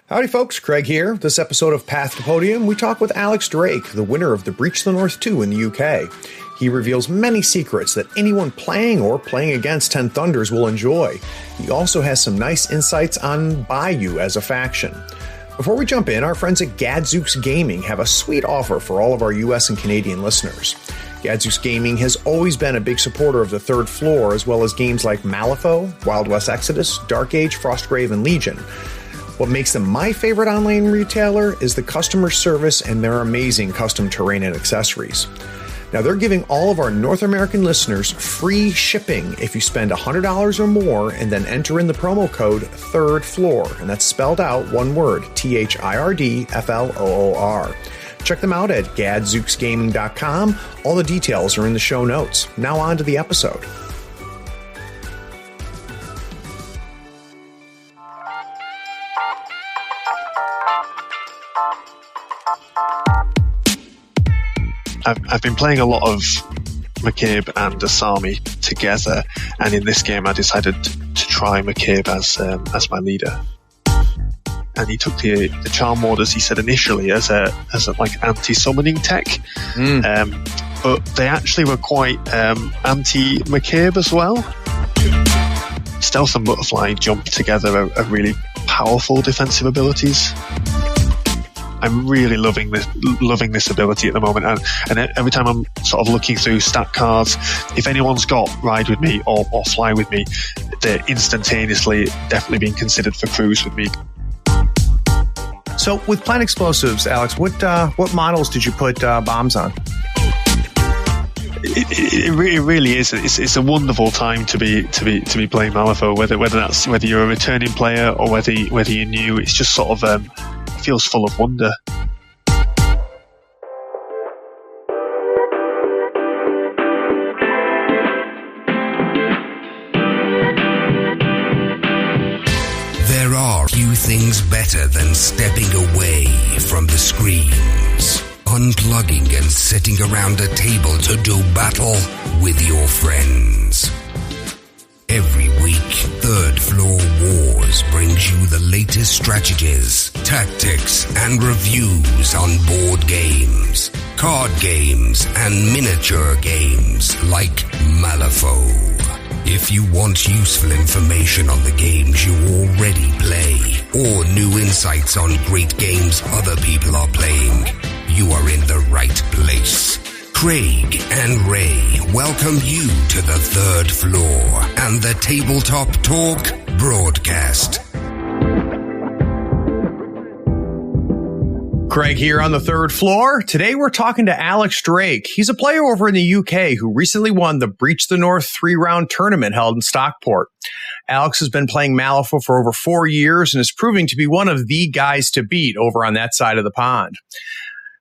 Howdy folks, Craig here. This episode of Path to Podium, we talk with Alyx Drake, the winner of the Breach the North 2 in the UK. He reveals many secrets that anyone playing or playing against 10 Thunders will enjoy. He also has some nice insights on Bayou as a faction. Before we jump in, our friends at Gadzooks Gaming have a sweet offer for all of our US and Canadian listeners. Gadzooks Gaming has always been a big supporter of the Third Floor, as well as games like Malifaux, Wild West Exodus, Dark Age, Frostgrave, and Legion. What makes them my favorite online retailer is the customer service and their amazing custom terrain and accessories. Now, they're giving all of our North American listeners free shipping if you spend $100 or more and then enter in the promo code Third Floor, and that's spelled out one word, THIRDFLOOR. Check them out at gadzooksgaming.com. All the details are in the show notes. Now on to the episode. I've been playing a lot of McCabe and Asami together, and in this game I decided to try McCabe as my leader. And he took the Charm Ward, as he said initially, as a like anti-summoning tech. But they actually were quite anti-McCabe as well. Stealth and Butterfly Jump together are really powerful defensive abilities. I'm really loving this ability at the moment, and every time I'm sort of looking through stat cards, if anyone's got Ride with me or Fly with me, they're instantaneously definitely being considered for Cruise with me. So with Plant Explosives, Alyx, what models did you put bombs on? It really is. It's a wonderful time to be playing Malifaux. Whether you're a returning player or whether you're new, it's just sort of feels full of wonder. There are few things better than stepping away from the screens, unplugging and sitting around a table to do battle with your friends. Every week, Third Floor Wars brings you the latest strategies, tactics, and reviews on board games, card games, and miniature games like Malifaux. If you want useful information on the games you already play, or new insights on great games other people are playing, you are in the right place. Craig and Ray welcome you to the Third Floor and the Tabletop Talk broadcast. Craig here on the Third Floor. Today we're talking to Alyx Drake. He's a player over in the UK who recently won the Breach the North 3-round tournament held in Stockport. Alyx has been playing Malifaux for over 4 years and is proving to be one of the guys to beat over on that side of the pond.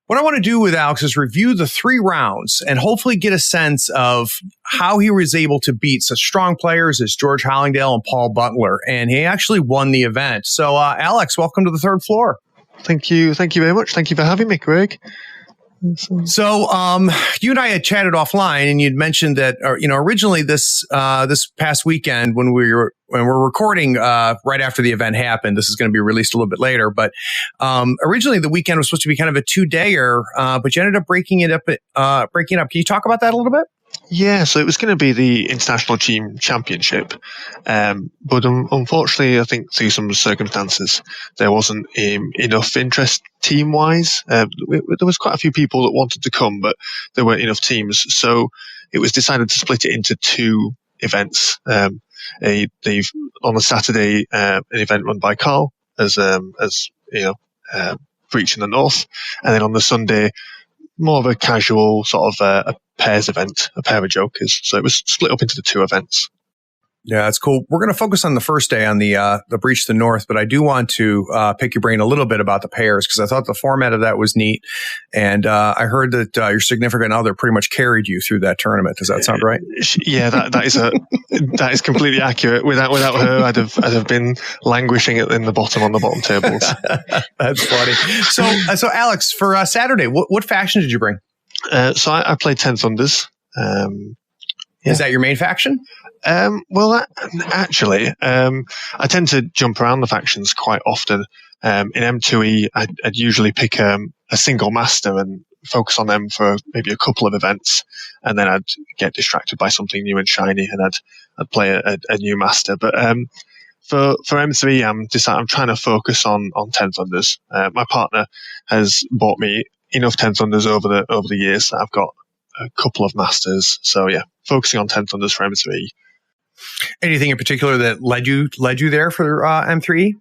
What I want to do with Alyx is review the 3 rounds and hopefully get a sense of how he was able to beat such strong players as George Hollingdale and Paul Butler. And he actually won the event. So, Alyx, welcome to the Third Floor. Thank you very much. Thank you for having me, Craig. So, you and I had chatted offline, and you'd mentioned that, originally this past weekend when we're recording right after the event happened. This is going to be released a little bit later, but originally the weekend was supposed to be kind of a 2-dayer, but you ended up breaking up. Can you talk about that a little bit? Yeah, so it was going to be the International Team Championship, but unfortunately, I think through some circumstances, there wasn't enough interest team-wise. There was quite a few people that wanted to come, but there weren't enough teams, so it was decided to split it into 2 events. On a Saturday, an event run by Carl as Breach in the North, and then on the Sunday, more of a casual sort of a pairs event, a pair of jokers. So it was split up into the 2 events. Yeah, that's cool. We're going to focus on the first day on the Breach the North, but I do want to pick your brain a little bit about the pairs because I thought the format of that was neat. And I heard that your significant other pretty much carried you through that tournament. Does that sound right? Yeah, that is completely accurate. Without her, I'd have been languishing on the bottom tables. That's funny. So Alyx, for Saturday, what faction did you bring? So I played 10 Thunders. Is that your main faction? Well, actually, I tend to jump around the factions quite often. In M3e, I'd usually pick a single master and focus on them for maybe a couple of events, and then I'd get distracted by something new and shiny, and I'd play a new master. But for M3e, I'm trying to focus on 10 Thunders. My partner has bought me enough 10 Thunders over the years that I've got a couple of masters. So yeah, focusing on 10 Thunders for M3e. Anything in particular that led you there for M3e?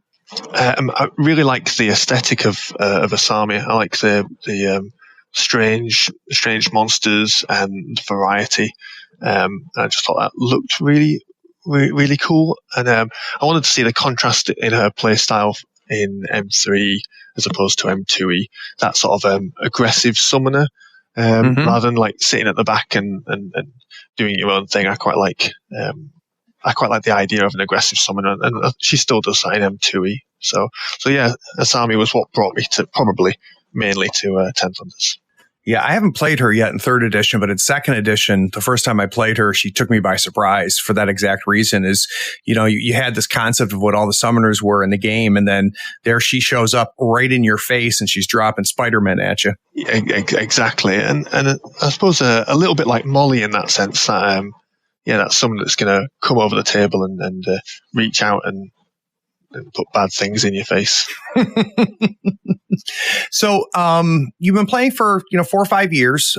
I really like the aesthetic of Asami. I like the strange monsters and variety. I just thought that looked really, really cool. And I wanted to see the contrast in her playstyle in M3 as opposed to M2e. That sort of aggressive summoner, rather than like sitting at the back and doing your own thing. I quite like the idea of an aggressive summoner, and she still does that in M2e. So yeah, Asami was what brought me to mainly to 10 Thunders. Yeah, I haven't played her yet in 3rd edition, but in 2nd edition, the first time I played her, she took me by surprise for that exact reason. Is, you had this concept of what all the summoners were in the game, and then there she shows up right in your face, and she's dropping Spider-Man at you. Yeah, exactly, and I suppose a little bit like Molly in that sense. That that's someone that's going to come over the table and reach out and put bad things in your face. So, you've been playing for 4 or 5 years.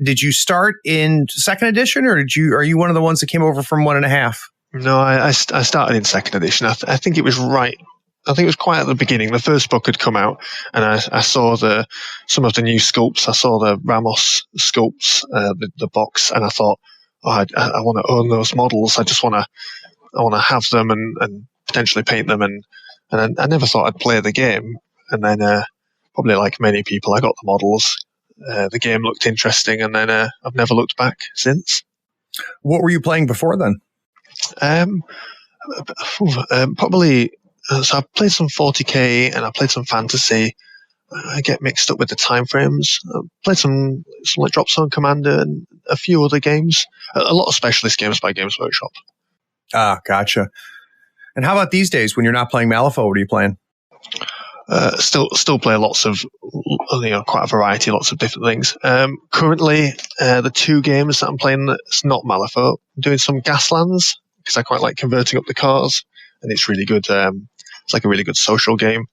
Did you start in 2nd edition, or are you one of the ones that came over from 1.5? No, I started in 2nd edition. I think it was right. I think it was quite at the beginning. The first book had come out, and I saw some of the new sculpts. I saw the Ramos sculpts, the box, and I thought, I want to own those models. I want to have them and potentially paint them, and I never thought I'd play the game. And then, probably like many people, I got the models. The game looked interesting, and then I've never looked back since. What were you playing before then? Probably. So I played some 40k and I played some fantasy. I get mixed up with the time frames. I played some like Drop Zone Commander and a few other games. A lot of specialist games by Games Workshop. Ah, gotcha. And how about these days when you're not playing Malifaux? What are you playing? Still play lots of, quite a variety, lots of different things. Currently, the 2 games that I'm playing that's not Malifaux, I'm doing some Gaslands because I quite like converting up the cars, and it's really good. It's like a really good social game.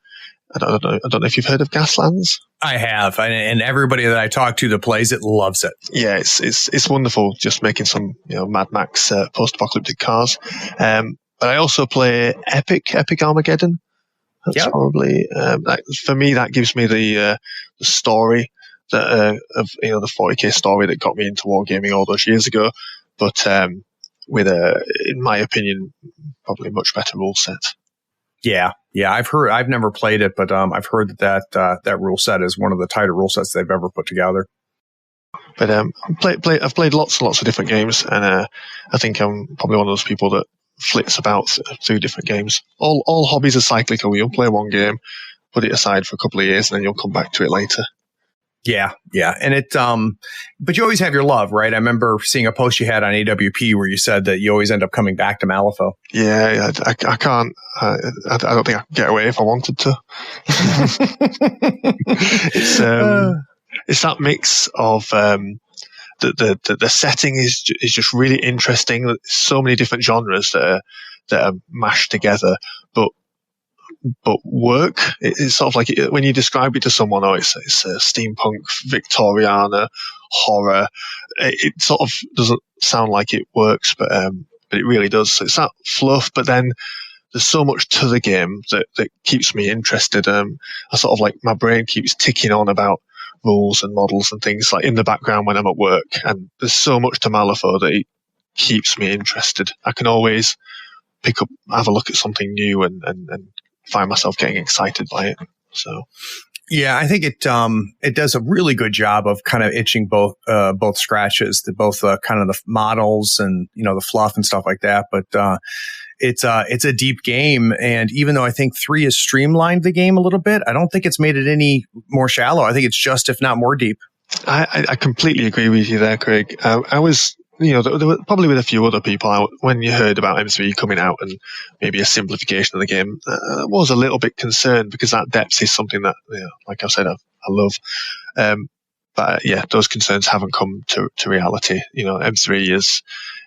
I don't know if you've heard of Gaslands. I have, and everybody that I talk to that plays it loves it. Yeah, it's wonderful. Just making some Mad Max post-apocalyptic cars. But I also play Epic Armageddon. That's probably for me. That gives me the story of the 40k story that got me into wargaming all those years ago. But with in my opinion, probably a much better rule set. Yeah. I've never played it, but I've heard that rule set is one of the tighter rule sets they've ever put together. But I've played lots and lots of different games, and I think I'm probably one of those people that flits about through different games. All hobbies are cyclical. You'll play one game, put it aside for a couple of years, and then you'll come back to it later. Yeah. And it, but you always have your love, right? I remember seeing a post you had on AWP where you said that you always end up coming back to Malifaux. Yeah, I can't, I don't think I could get away if I wanted to. It's that mix of, the setting is just really interesting. There's so many different genres that are mashed together, but work. It's sort of like when you describe it to someone, it's steampunk, Victoriana, horror. It sort of doesn't sound like it works, but it really does. So it's that fluff, but then there's so much to the game that keeps me interested. I sort of like my brain keeps ticking on about rules and models and things like in the background when I'm at work. And there's so much to Malifaux that it keeps me interested. I can always have a look at something new and find myself getting excited by it. So, yeah, I think it does a really good job of kind of itching both scratches, both kind of the models and the fluff and stuff like that. But it's a deep game, and even though I think 3 has streamlined the game a little bit, I don't think it's made it any more shallow. I think it's just, if not more deep. I completely agree with you there, Craig. I was there were probably with a few other people out when you heard about M3e coming out and maybe a simplification of the game. I was a little bit concerned because that depth is something that, like I said, I love. But yeah, those concerns haven't come to reality. M3e is,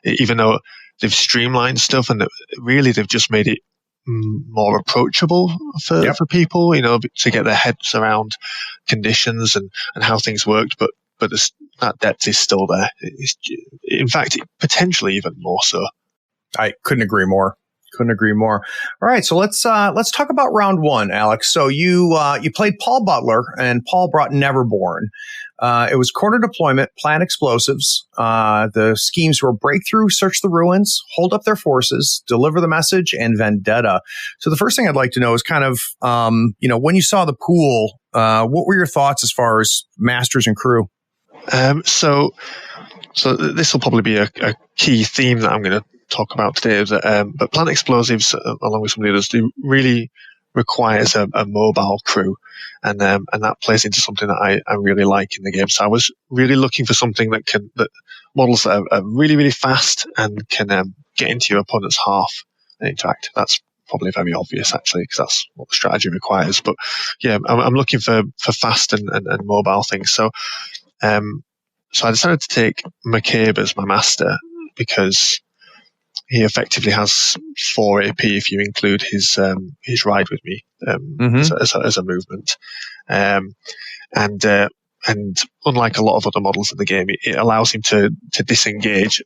even though they've streamlined stuff and really they've just made it more approachable for people, to get their heads around conditions and how things worked. But that depth is still there. In fact, potentially even more so. I couldn't agree more. All right, so let's talk about round one, Alex. So you played Paul Butler, and Paul brought Neverborn. It was quarter deployment, plant explosives. The schemes were breakthrough, search the ruins, hold up their forces, deliver the message, and vendetta. So the first thing I'd like to know is kind of, when you saw the pool, what were your thoughts as far as masters and crew? So this will probably be a key theme that I'm going to talk about today. But plant explosives, along with some of the others, do really requires a mobile crew, and that plays into something that I really like in the game. So I was really looking for something that models that are really, really fast and can get into your opponent's half and interact. That's probably very obvious, actually, because that's what the strategy requires. But yeah, I'm looking for fast and mobile things. So I decided to take McCabe as my master because he effectively has 4 AP if you include his ride with me as a movement, and unlike a lot of other models in the game, it allows him to disengage,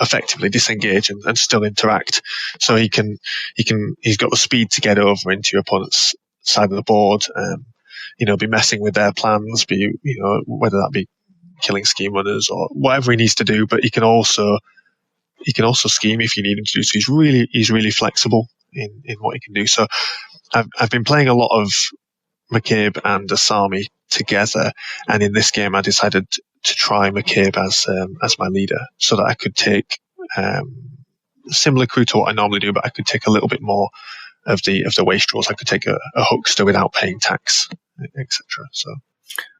effectively disengage and still interact. So he's got the speed to get over into your opponent's side of the board, be messing with their plans, whether that be killing scheme runners or whatever he needs to do, but he can also scheme if you need him to do. So he's really flexible in what he can do. So I've been playing a lot of McCabe and Asami together, and in this game I decided to try McCabe as my leader so that I could take similar crew to what I normally do, but I could take a little bit more of the wastrels. I could take a huckster without paying tax, etc. So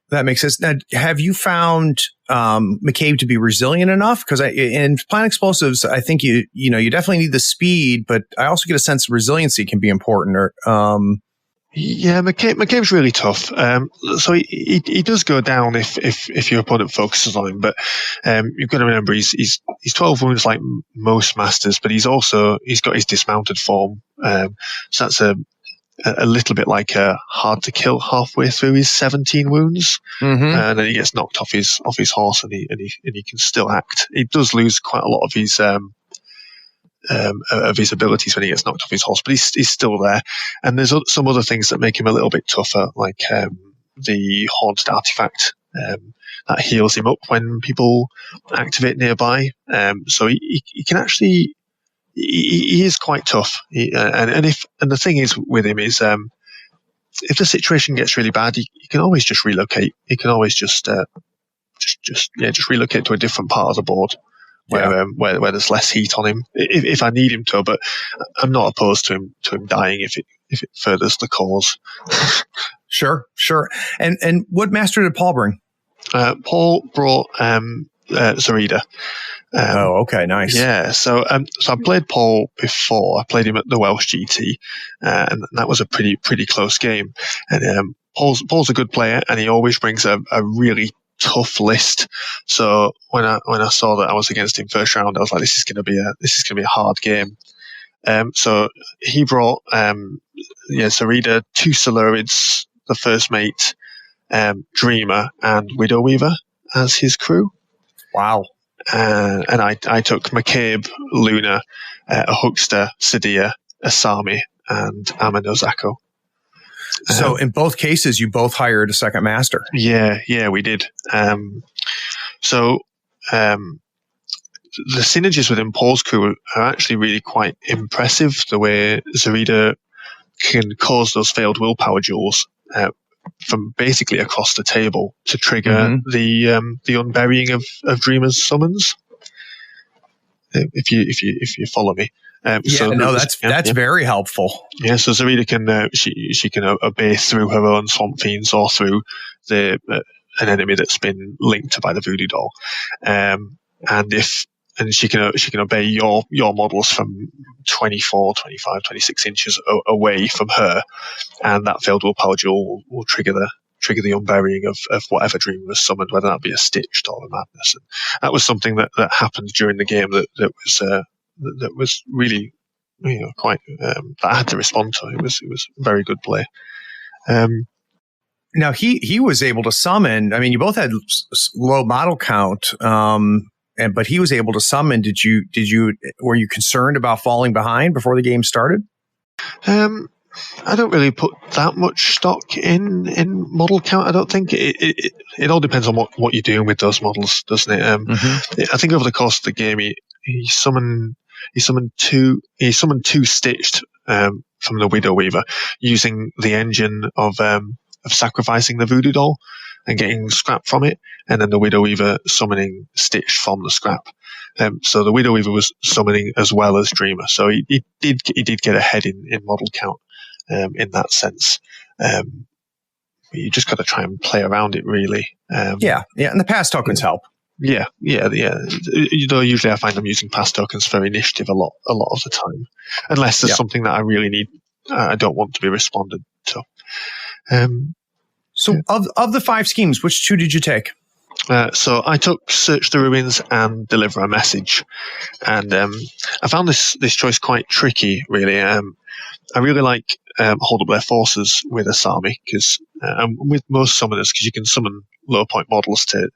that makes sense. Now, have you found McCabe to be resilient enough? Because in plant explosives, I think you definitely need the speed, but I also get a sense of resiliency can be important. Yeah, McCabe's really tough. So he does go down if your opponent focuses on him. But you've got to remember he's 12 wounds like most masters, but he's got his dismounted form. So that's a little bit like hard to kill halfway through his 17 wounds, and then he gets knocked off his horse, and he can still act. He does lose quite a lot of his abilities when he gets knocked off his horse, but he's still there. And there's some other things that make him a little bit tougher, like the haunted artifact that heals him up when people activate nearby. So he can actually. He is quite tough, and the thing is with him is if the situation gets really bad, he can always just relocate. He can always just relocate to a different part of the board where there's less heat on him if I need him to. But I'm not opposed to him dying if it furthers the cause. Sure. And what master did Paul bring? Paul brought Zoraida. Okay, nice. Yeah, so I played Paul before. I played him at the Welsh GT, and that was a pretty close game. And Paul's a good player, and he always brings a really tough list. So when I saw that I was against him first round, I was like, this is going to be a hard game. So he brought Zoraida, 2 Silurids, the first mate, Dreamer, and Widow Weaver as his crew. Wow. And I took McCabe, Luna, a huckster, Sadia, Asami, and Amanozako. So in both cases, you both hired a second master. Yeah, we did. So the synergies within Paul's crew are actually really quite impressive. The way Zoraida can cause those failed willpower duels from basically across the table to trigger the unburying of Dreamer's summons. If you follow me, that's very helpful. Yeah, so Zoraida can she can obey through her own swamp fiends or through an enemy that's been linked by the voodoo doll. and she can obey your models from 24, 25, 26 inches away from her, and that failed willpower duel will trigger the unburying of whatever dream was summoned, whether that be a Stitched or a Madness. And that was something that happened during the game that was really, quite that I had to respond to. It was very good play. Now he was able to summon. I mean, you both had low model count, but he was able to summon. Were you concerned about falling behind before the game started? I don't really put that much stock in model count. I don't think it all depends on what you're doing with those models, doesn't it? I think over the course of the game, he summoned two Stitched from the Widow Weaver using the engine of sacrificing the Voodoo Doll and getting scrap from it, and then the Widow Weaver summoning Stitched from the scrap. So the Widow Weaver was summoning as well as Dreamer, so he did get ahead in model count in that sense. You just got to try and play around it, really. And the pass tokens help. Yeah. Usually I find I'm using pass tokens for initiative a lot of the time, unless there's something that I really need. I don't want to be responded to. So of the 5 schemes, which 2 did you take? So I took Search the Ruins and Deliver a Message, and I found this choice quite tricky, really. I really like Hold Up Their Forces with Asami, because with most summoners, because you can summon low point models to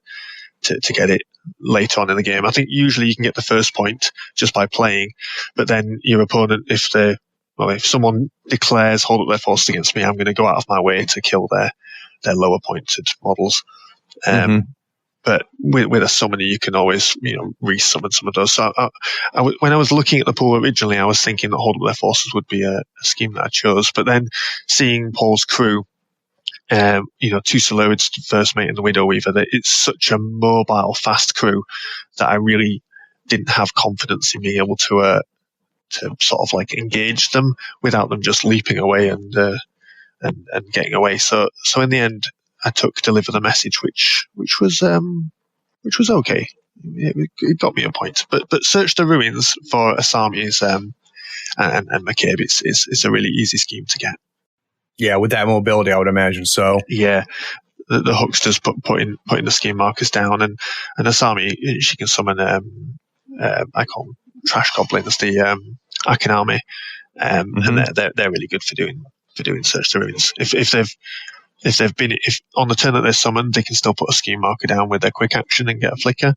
get it later on in the game. I think usually you can get the first point just by playing, but then your opponent, if someone declares Hold Up Their Forces against me, I'm going to go out of my way to kill their lower pointed models. But with a summoner, you can always, resummon some of those. So when I was looking at the pool originally, I was thinking that Hold Up Their Forces would be a scheme that I chose. But then seeing Paul's crew, 2 Silurids, First Mate and the Widow Weaver, that it's such a mobile, fast crew that I really didn't have confidence in being able to sort of like engage them without them just leaping away and getting away. So in the end, I took Deliver the Message, which was okay. It got me a point. But Search the Ruins for Asami is and McCabe is a really easy scheme to get. Yeah, with that mobility, I would imagine so. Yeah, the hucksters putting the scheme markers down, and Asami, she can summon I call them trash goblins, the Akanami, and they're really good for doing Search the Ruins. If on the turn that they're summoned, they can still put a scheme marker down with their quick action and get a flicker.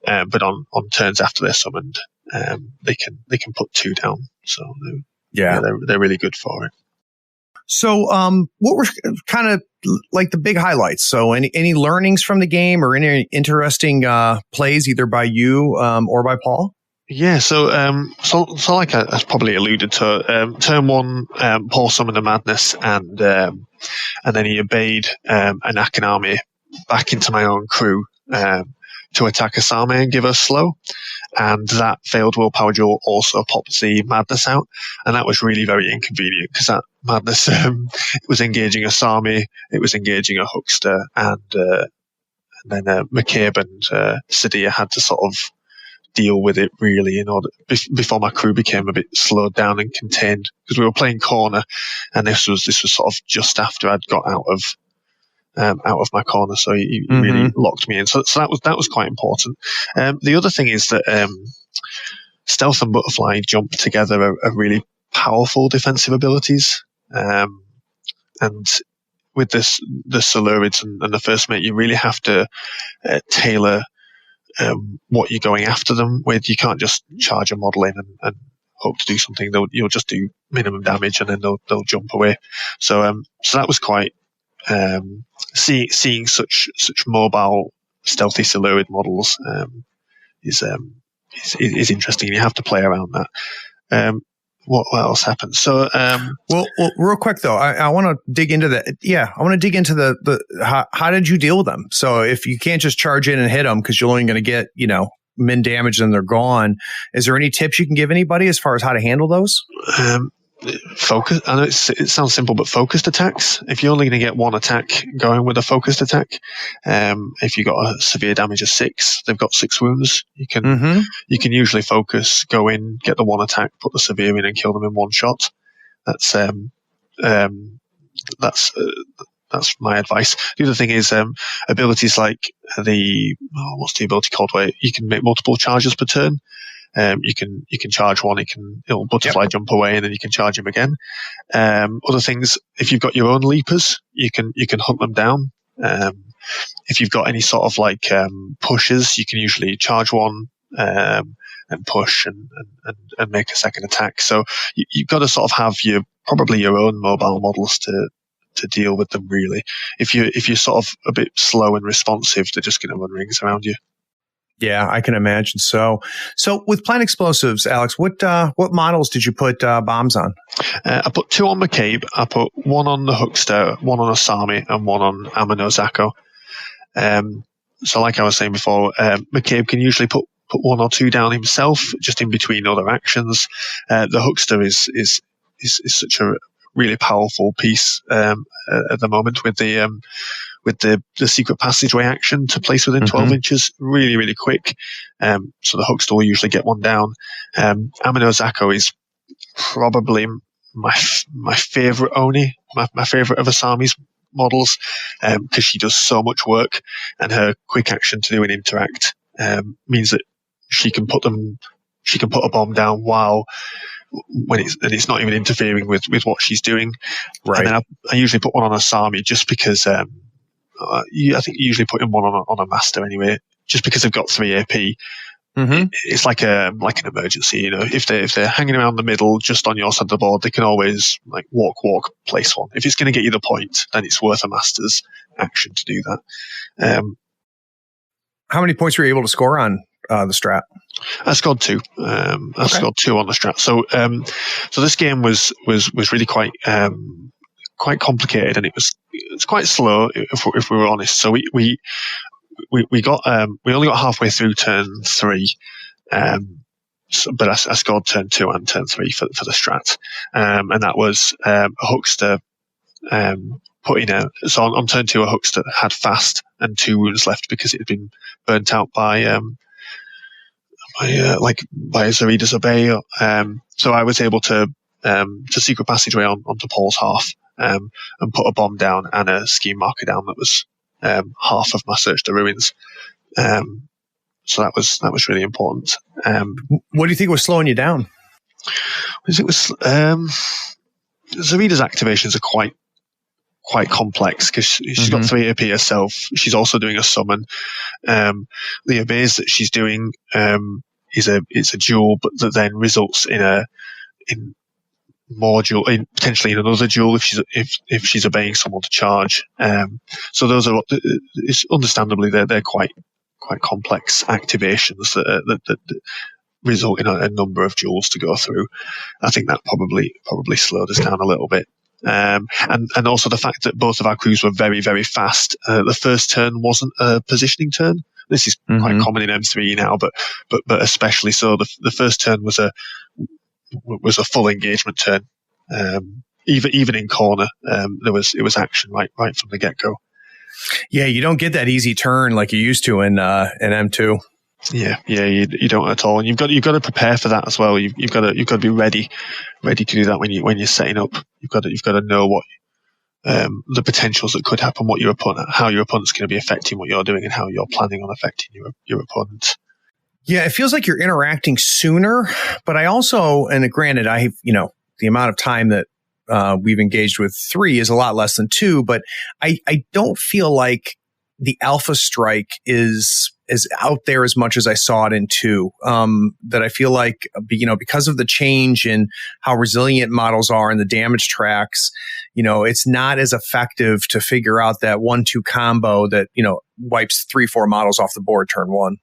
But on turns after they're summoned, they can put 2 down. So they're really good for it. So, what were kind of like the big highlights? So, any learnings from the game or any interesting plays either by you or by Paul? Yeah, so like I probably alluded to, turn 1, Paul summoned a Madness, and then he obeyed an Akanami back into my own crew to attack Asami and give her slow. And that failed willpower duel also popped the Madness out, and that was really very inconvenient because that Madness was engaging Asami, it was engaging a huckster, and then McCabe and Sadia had to sort of deal with it really in order before my crew became a bit slowed down and contained, because we were playing corner, and this was sort of just after I'd got out of my corner, so he really locked me in. So that was quite important. The other thing is that Stealth and Butterfly jump together are really powerful defensive abilities, and with the Silurids and the First Mate, you really have to tailor what you're going after them with. You can't just charge a model in and hope to do something. You'll just do minimum damage and then they'll jump away. So that was quite seeing such mobile stealthy Silurid models is interesting. You have to play around that. What else happened? So, well, real quick though, I want to dig into that. Yeah, I want to dig into the how did you deal with them? So if you can't just charge in and hit them because you're only going to get min damage and they're gone, is there any tips you can give anybody as far as how to handle those? focus. I know it sounds simple, but focused attacks. If you're only going to get one attack going with a focused attack, if you got a severe damage of 6, they've got 6 wounds. You can usually focus, go in, get the one attack, put the severe in, and kill them in one shot. That's my advice. The other thing is abilities like what's the ability called where you can make multiple charges per turn. You can charge one, it'll butterfly jump away, and then you can charge him again. Other things, if you've got your own leapers, you can hunt them down. If you've got any sort of like pushes, you can usually charge one and push and make a second attack. So you've got to sort of have probably your own mobile models to deal with them. Really, if you're sort of a bit slow and responsive, they're just going to run rings around you. Yeah, I can imagine. So with plant explosives, Alyx, what models did you put bombs on? I put 2 on McCabe. I put 1 on the Huckster, 1 on Asami, and 1 on Amino Zako. So like I was saying before, McCabe can usually put 1 or 2 down himself, just in between other actions. The Huckster is such a really powerful piece at the moment with the secret passageway action to place within 12 inches, really, really quick. So the Huckster will usually get 1 down. Amino Zako is probably my favorite Oni, my favorite of Asami's models, because she does so much work, and her quick action to do an interact means that she can put a bomb down when it's not even interfering with what she's doing. Right. And then I usually put 1 on Asami just because I think you usually put in 1 on a master anyway, just because they've got 3 AP. It's like an emergency, you know. If they're hanging around the middle, just on your side of the board, they can always like walk, place 1. If it's going to get you the point, then it's worth a master's action to do that. How many points were you able to score on the strat? I scored 2. I scored 2 on the strat. So this game was really quite complicated, and it's quite slow if we were honest. So we only got halfway through turn 3, but I scored turn 2 and turn 3 for the strat, and that was a Huckster putting out. So on turn 2, a Huckster had fast and 2 wounds left because it had been burnt out by Zarida's Obey. So I was able to secret passageway onto Paul's half, and put a bomb down and a scheme marker down that was half of my Search the Ruins. So that was really important. What do you think was slowing you down? Zarida's activations are quite complex because she's got 3 AP herself. She's also doing a summon. The obeys that she's doing is a duel, but that then results in more duel, potentially in another duel if she's obeying someone to charge. So those are, it's understandably they're quite complex activations that result in a number of duels to go through. I think that probably slowed us down a little bit. And also the fact that both of our crews were very, very fast. The first turn wasn't a positioning turn. This is quite common in M3e now, but especially so. The first turn was a full engagement turn. Even in corner, it was action right from the get go. Yeah, you don't get that easy turn like you used to in M2. Yeah, you don't at all, and you've got to prepare for that as well. You've got to be ready to do that when you're setting up. You've got to know what the potentials that could happen, how your opponent's going to be affecting what you're doing, and how you're planning on affecting your opponent. Yeah, it feels like you're interacting sooner, but I also, and granted, the amount of time that we've engaged with 3 is a lot less than 2, but I don't feel like the Alpha Strike is out there as much as I saw it in 2. That I feel like, because of the change in how resilient models are and the damage tracks, it's not as effective to figure out that 1-2 combo that, wipes 3-4 models off the board turn 1.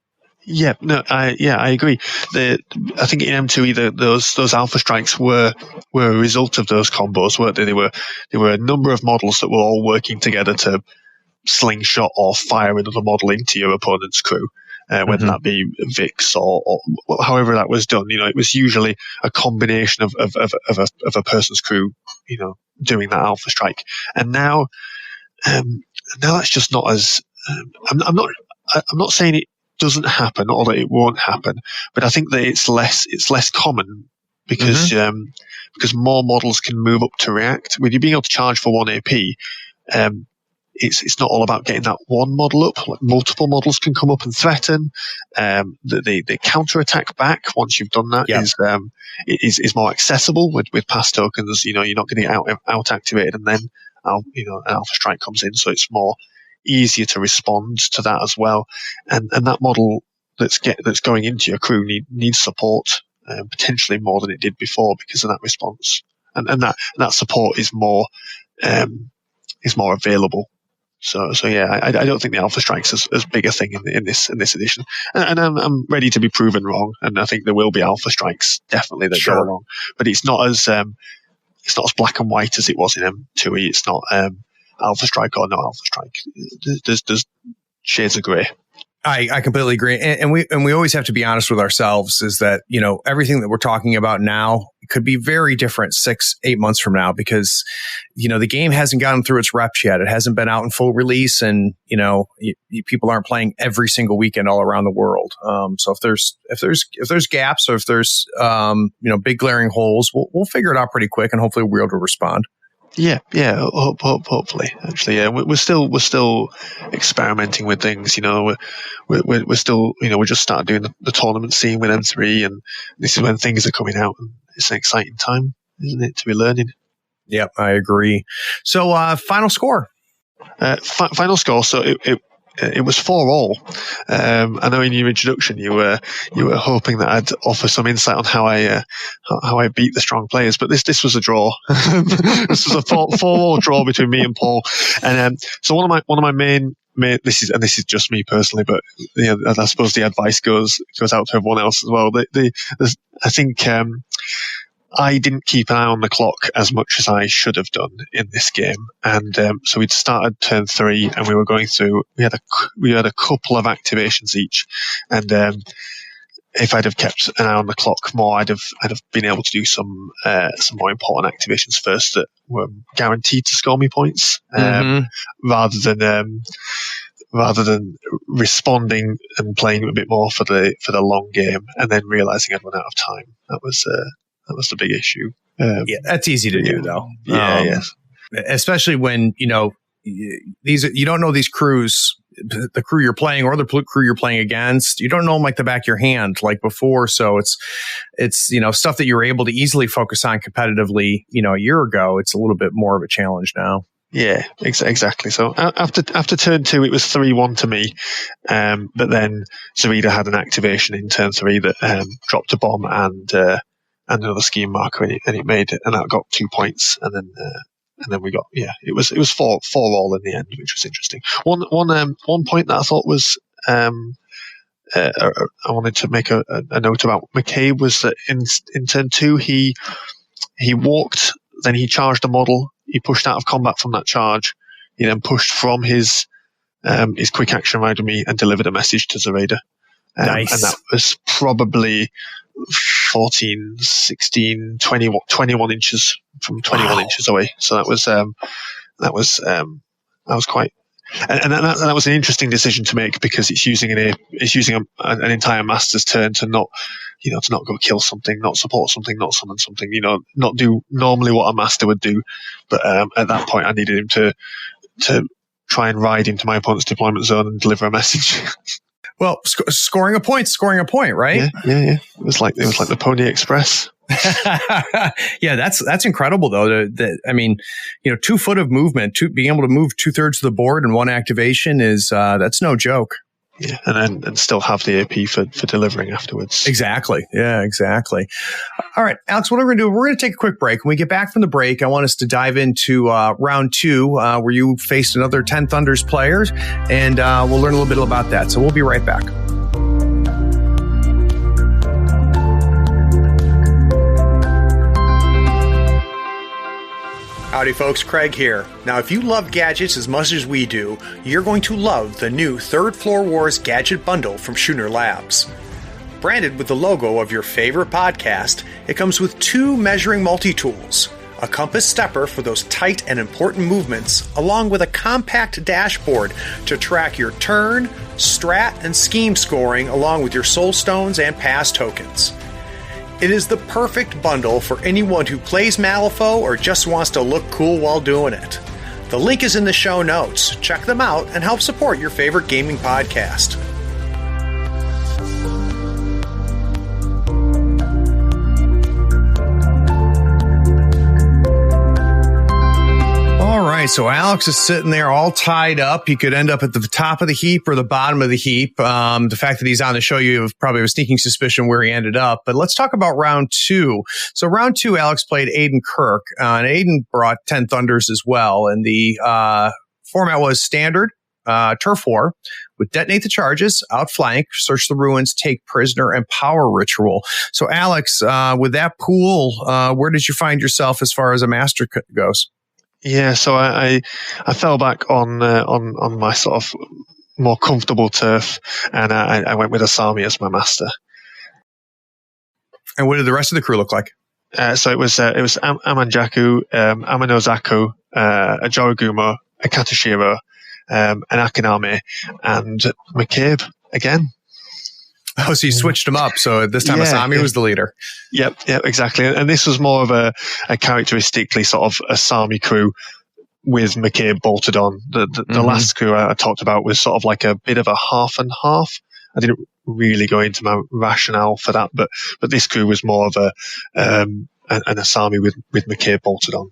Yeah, no, I agree. I think in M3e those Alpha Strikes were a result of those combos, weren't they? They were a number of models that were all working together to slingshot or fire another model into your opponent's crew. whether that be Vix or however that was done. It was usually a combination of a person's crew, doing that Alpha Strike. And now that's just not as. I'm not saying it doesn't happen or that it won't happen, but I think that it's less common because more models can move up to react. With you being able to charge for 1 AP, it's not all about getting that one model up. Like multiple models can come up and threaten. The counter attack back once you've done that is more accessible with pass tokens. You're not getting out activated, and then an Alpha Strike comes in, so it's more easier to respond to that as well. And that model that's going into your crew needs support potentially more than it did before because of that response, and that support is more available. So yeah, I don't think the Alpha Strike's as big a thing in this edition, and I'm ready to be proven wrong. And I think there will be Alpha Strikes definitely that go wrong, but it's not as black and white as it was in M3e. It's not Alpha Strike or no Alpha Strike. There's shades of grey. I completely agree. And we always have to be honest with ourselves is that, everything that we're talking about now could be very different 6-8 months from now because, the game hasn't gotten through its reps yet. It hasn't been out in full release and, people aren't playing every single weekend all around the world. So if there's gaps or if there's, big glaring holes, we'll figure it out pretty quick and hopefully we'll be able to respond. Yeah. Hopefully, actually, yeah. We're still experimenting with things. We're still, we just started doing the tournament scene with M3e, and this is when things are coming out, and it's an exciting time, isn't it, to be learning? Yep, I agree. So, final score. Final score. So it was 4-all. I know in your introduction you were hoping that I'd offer some insight on how I beat the strong players, but this was a draw. This was a 4-all draw between me and Paul. And so one of my main this is just me personally, but I suppose the advice goes out to everyone else as well. I think I didn't keep an eye on the clock as much as I should have done in this game, and so we'd started turn 3, and we were going through. We had a couple of activations each, and if I'd have kept an eye on the clock more, I'd have been able to do some more important activations first that were guaranteed to score me points, rather than responding and playing a bit more for the long game, and then realizing I'd run out of time. That was the big issue. Yeah, that's easy to do, though. Yeah, especially when you don't know these crews, the crew you're playing or the crew you're playing against. You don't know them like the back of your hand like before. So it's stuff that you were able to easily focus on competitively. A year ago, it's a little bit more of a challenge now. Yeah, exactly. So after turn 2, it was 3-1 to me, but then Zarida had an activation in turn 3 that dropped a bomb and another scheme marker, and that got 2 points, and then we got it was 4-all in the end, which was interesting. One point that I thought was I wanted to make a note about McCabe was that in turn 2 he walked, then he charged a model, he pushed out of combat from that charge, he then pushed from his quick action right to me and delivered a message to Zarida. Nice. And that was probably 14, 16, 21 inches from 21 inches away. So that was quite, and that was an interesting decision to make because it's using an entire master's turn to not go kill something, not support something, not summon something, not do normally what a master would do. But at that point, I needed him to try and ride into my opponent's deployment zone and deliver a message. Well, scoring a point, right? Yeah. It was like the Pony Express. Yeah, that's incredible though. 2 foot of movement, being able to move 2/3 of the board in one activation is that's no joke. Yeah, and still have the AP for delivering afterwards. Exactly. Yeah, exactly. All right, Alyx, what we're going to do, we're going to take a quick break. When we get back from the break, I want us to dive into round 2, where you faced another 10 Thunders players, and we'll learn a little bit about that. So we'll be right back. Howdy folks, Craig here. Now if you love gadgets as much as we do, you're going to love the new Third Floor Wars Gadget Bundle from Schooner Labs. Branded with the logo of your favorite podcast, it comes with 2 measuring multi-tools, a compass stepper for those tight and important movements, along with a compact dashboard to track your turn, strat, and scheme scoring along with your soul stones and pass tokens. It is the perfect bundle for anyone who plays Malifaux or just wants to look cool while doing it. The link is in the show notes. Check them out and help support your favorite gaming podcast. All right, so Alyx is sitting there all tied up. He could end up at the top of the heap or the bottom of the heap. The fact that he's on the show, you have probably a sneaking suspicion where he ended up. But let's talk about round 2. So round 2, Alyx played Aiden Kirk, and Aiden brought 10 Thunders as well. And the format was standard turf war with detonate the charges, outflank, search the ruins, take prisoner, and power ritual. So Alyx, with that pool, where did you find yourself as far as a master goes? Yeah, so I fell back on my sort of more comfortable turf, and I went with Asami as my master. And what did the rest of the crew look like? So it was Amanjaku, Amanozaku, a Joragumo, a Katashiro, an Akiname, and McCabe again. Oh, so you switched them up. So this time Asami was the leader. Yep, exactly. And this was more of a characteristically sort of Asami crew with McCabe bolted on. The last crew I talked about was sort of like a bit of a half and half. I didn't really go into my rationale for that, but this crew was more of an Asami with McCabe bolted on.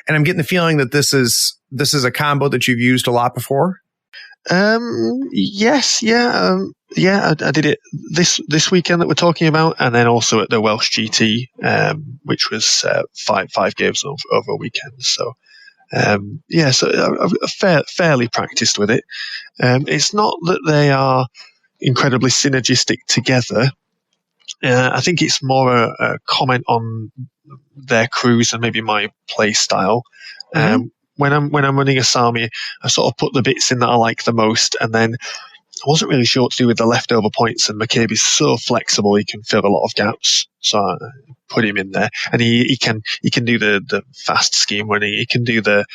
And I'm getting the feeling that this is a combo that you've used a lot before. Yes, I did it this weekend that we're talking about, and then also at the Welsh GT, which was five games over a weekend. So, so I've fairly practiced with it. It's not that they are incredibly synergistic together. I think it's more a comment on their crews and maybe my play style. When I'm running Asami, I sort of put the bits in that I like the most, and then I wasn't really sure what to do with the leftover points, and McCabe is so flexible, he can fill a lot of gaps. So I put him in there, and he can do the fast scheme running, he can do the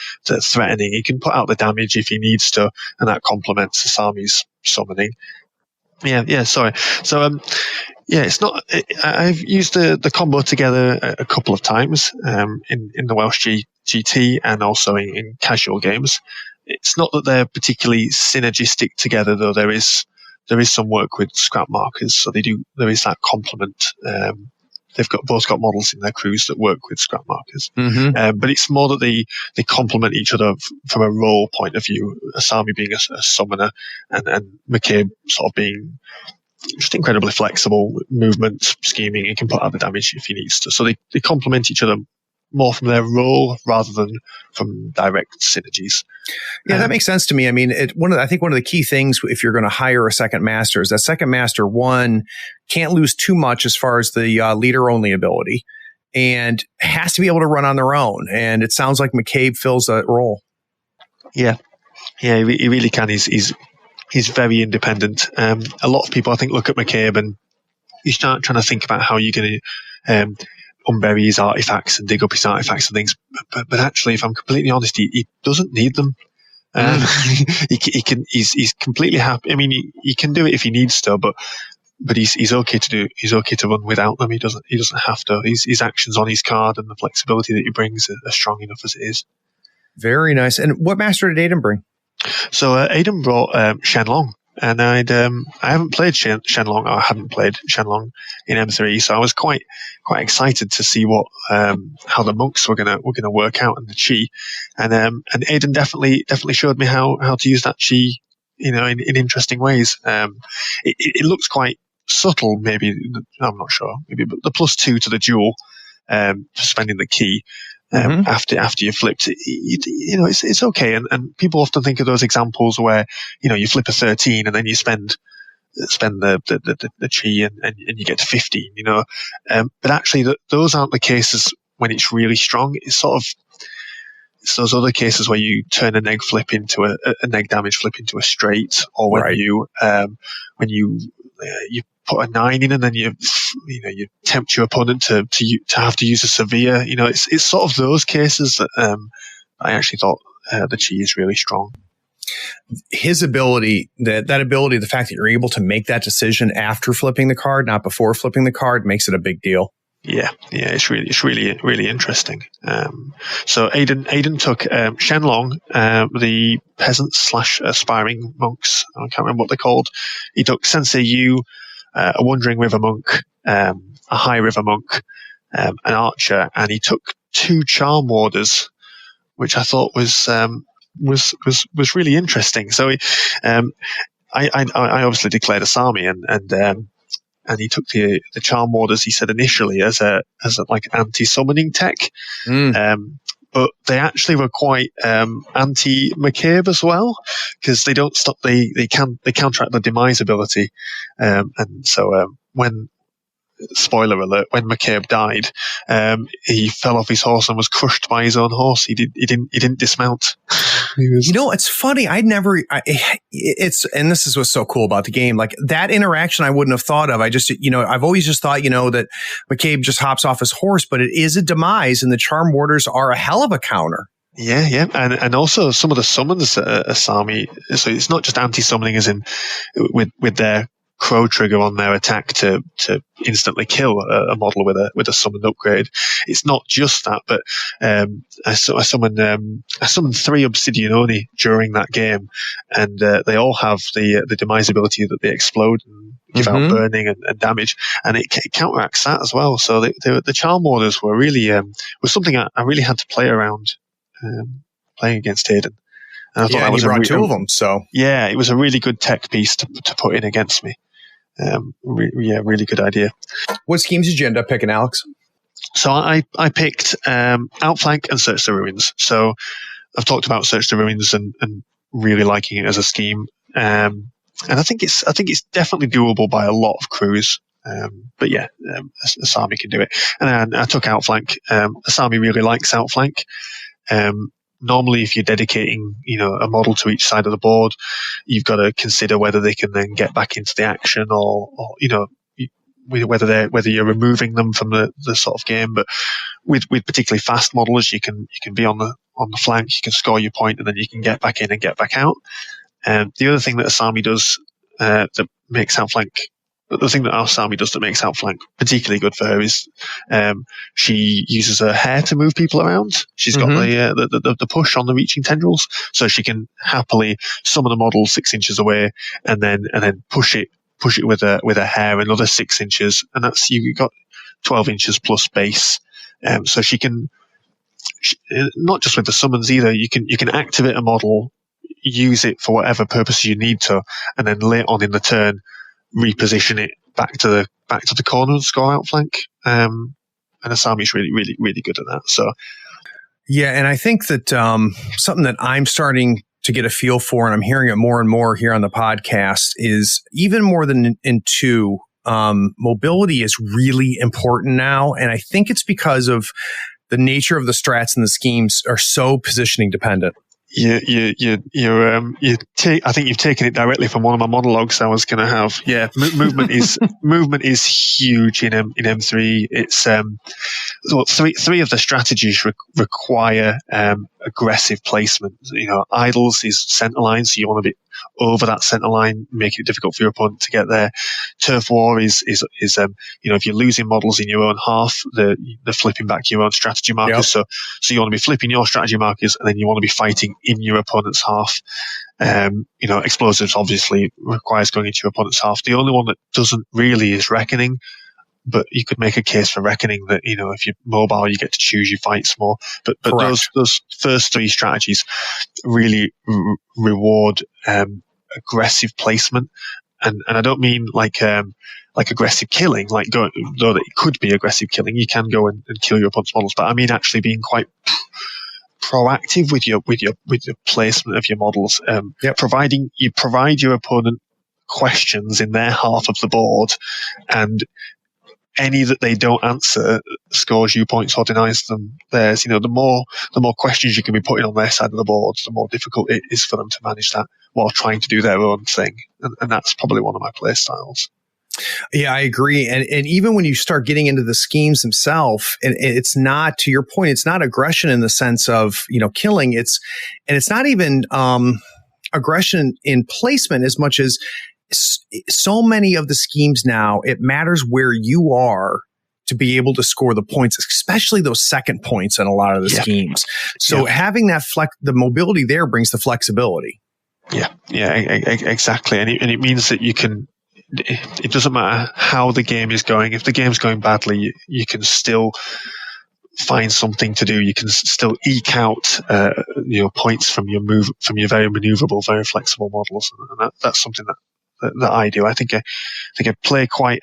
threatening, he can put out the damage if he needs to, and that complements Asami's summoning. Sorry. So, it's not. I've used the combo together a couple of times in the Welsh GT and also in casual games. It's not that they're particularly synergistic together, though. There is some work with scrap markers, so there is that complement. They've both got models in their crews that work with scrap markers, but it's more that they complement each other from a role point of view. Asami being a summoner, and McCabe sort of being just incredibly flexible, movement, scheming. He can put out the damage if he needs to. So they complement each other more from their role rather than from direct synergies. Yeah, that makes sense to me. I mean, I think one of the key things if you're going to hire a second master is that second master, one, can't lose too much as far as the leader-only ability, and has to be able to run on their own. And it sounds like McCabe fills that role. Yeah, he really can. He's very independent. A lot of people, I think, look at McCabe and you start trying to think about how you're going to unbury his artifacts and dig up his artifacts and things. But actually, if I'm completely honest, he doesn't need them. He's completely happy. I mean, he can do it if he needs to, but he's okay to do. He's okay to run without them. He doesn't have to. His actions on his card and the flexibility that he brings are strong enough as it is. Very nice. And what master did Aiden bring? So Aiden brought Shenlong. And I haven't played Shenlong. I hadn't played Shenlong in M3e, so I was quite excited to see what how the monks were gonna work out in the chi, and Aiden definitely showed me how to use that chi, in interesting ways. It looks quite subtle, maybe. I'm not sure, maybe, but the +2 to the duel, for spending the key. After you flipped, it's okay. And people often think of those examples where, you flip a 13 and then you spend the chi and you get to 15, but actually those aren't the cases when it's really strong. It's sort of, it's those other cases where you turn a neg flip into a neg damage flip into a straight, or when you put a 9 in and then you tempt your opponent to have to use a severe. It's sort of those cases that I actually thought the Chi is really strong. His ability, that ability, the fact that you're able to make that decision after flipping the card, not before flipping the card, makes it a big deal. Yeah, it's really interesting. So Aiden took Shenlong, the peasants / aspiring monks. I can't remember what they're called. He took Sensei Yu, a wandering river monk, a high river monk, an archer, and he took 2 charm warders, which I thought was really interesting. So I obviously declared Asami, and he took the charm warders, he said initially as a like anti-summoning tech, but they actually were quite anti-McCabe as well, because they don't stop they counteract the demise ability, and so when, spoiler alert, when McCabe died, he fell off his horse and was crushed by his own horse. He didn't dismount. It's funny. and this is what's so cool about the game. Like, that interaction I wouldn't have thought of. I've always just thought, that McCabe just hops off his horse, but it is a demise, and the charm warders are a hell of a counter. Yeah. And also some of the summons Asami, so it's not just anti-summoning as in with their crow trigger on their attack to instantly kill a model with a summoned upgrade. It's not just that, but I summoned 3 Obsidian Oni during that game, and they all have the demise ability that they explode and give out burning and damage, and it counteracts that as well. So the Charm Warders were really was something I really had to play around playing against Hayden. And I thought that was brought 2 of them. So yeah, it was a really good tech piece to put in against me. Really good idea. What schemes did you end up picking, Alyx? So I picked Outflank and Search the Ruins. So I've talked about Search the Ruins and really liking it as a scheme. And I think it's definitely doable by a lot of crews. But yeah, Asami can do it. And I took Outflank. Asami really likes Outflank. Normally, if you're dedicating, a model to each side of the board, you've got to consider whether they can then get back into the action, or whether you're removing them from the sort of game. But with particularly fast models, you can be on the flank, you can score your point, and then you can get back in and get back out. The other thing that Asami does that makes Outflank. The thing that Asami does that makes Outflank particularly good for her is she uses her hair to move people around. She's got the push on the reaching tendrils, so she can happily summon a model 6 inches away and then push it with her hair another 6 inches, and that's you got 12 inches plus base. So she can not just with the summons either. You can activate a model, use it for whatever purpose you need to, and then later on in the turn reposition it back to the corner and score Outflank. And Asami's really good at that. So yeah, and I think that something that I'm starting to get a feel for, and I'm hearing it more and more here on the podcast, is even more than in 2, mobility is really important now, and I think it's because of the nature of the strats and the schemes are so positioning dependent. I think you've taken it directly from one of my monologues I was going to have. Yeah, movement is huge in M3e. It's three of the strategies require aggressive placement. Idols is center line, so you want to be over that center line, making it difficult for your opponent to get there. Turf war is if you're losing models in your own half, the flipping back your own strategy markers. Yep. So you want to be flipping your strategy markers, and then you want to be fighting in your opponent's half. Explosives obviously requires going into your opponent's half. The only one that doesn't really is Reckoning, but you could make a case for Reckoning that, if you're mobile, you get to choose your fights more. But those first 3 strategies really reward aggressive placement, and I don't mean like aggressive killing, though it could be aggressive killing. You can go and kill your opponent's models, but I mean actually being quite proactive with your placement of your models. Providing you provide your opponent questions in their half of the board, and any that they don't answer scores you points or denies them theirs. The more questions you can be putting on their side of the board, the more difficult it is for them to manage that while trying to do their own thing. And that's probably one of my play styles. Yeah, I agree. And even when you start getting into the schemes themselves, and it's not, to your point, it's not aggression in the sense of, killing. It's not even aggression in placement as much as so many of the schemes now, it matters where you are to be able to score the points, especially those second points in a lot of the schemes. So having that the mobility there brings the flexibility. Yeah, exactly. And it means that you can, it doesn't matter how the game is going. If the game's going badly, you can still find something to do. You can still eke out points from your very maneuverable, very flexible models, and that's something that I do. I think I play quite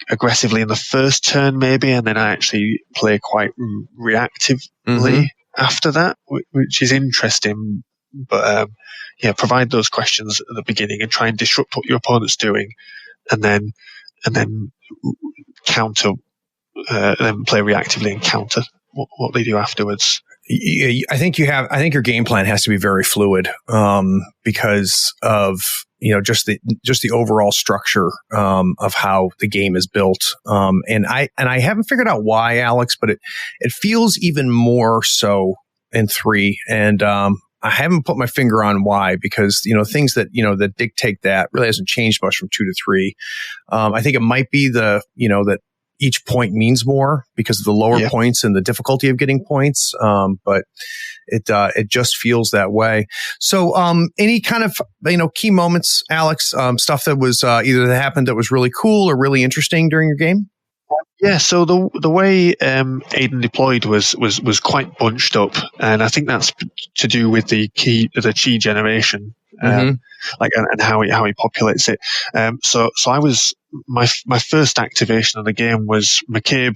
aggressively in the first turn, maybe, and then I actually play quite reactively after that, which is interesting. But provide those questions at the beginning and try and disrupt what your opponent's doing, and then counter, then play reactively and counter what they do afterwards. I think your game plan has to be very fluid, because of just the overall structure of how the game is built. And I haven't figured out why, Alyx, but it feels even more so in 3. And I haven't put my finger on why, because things that that dictate that really hasn't changed much from 2 to 3. I think it might be that each point means more because of the lower points and the difficulty of getting points. But it just feels that way. So, any kind of, key moments, Alyx, stuff that was, either that happened that was really cool or really interesting during your game? Yeah, so the way Aiden deployed was quite bunched up, and I think that's to do with the chi generation, and how he populates it. So I was my first activation of the game was McCabe,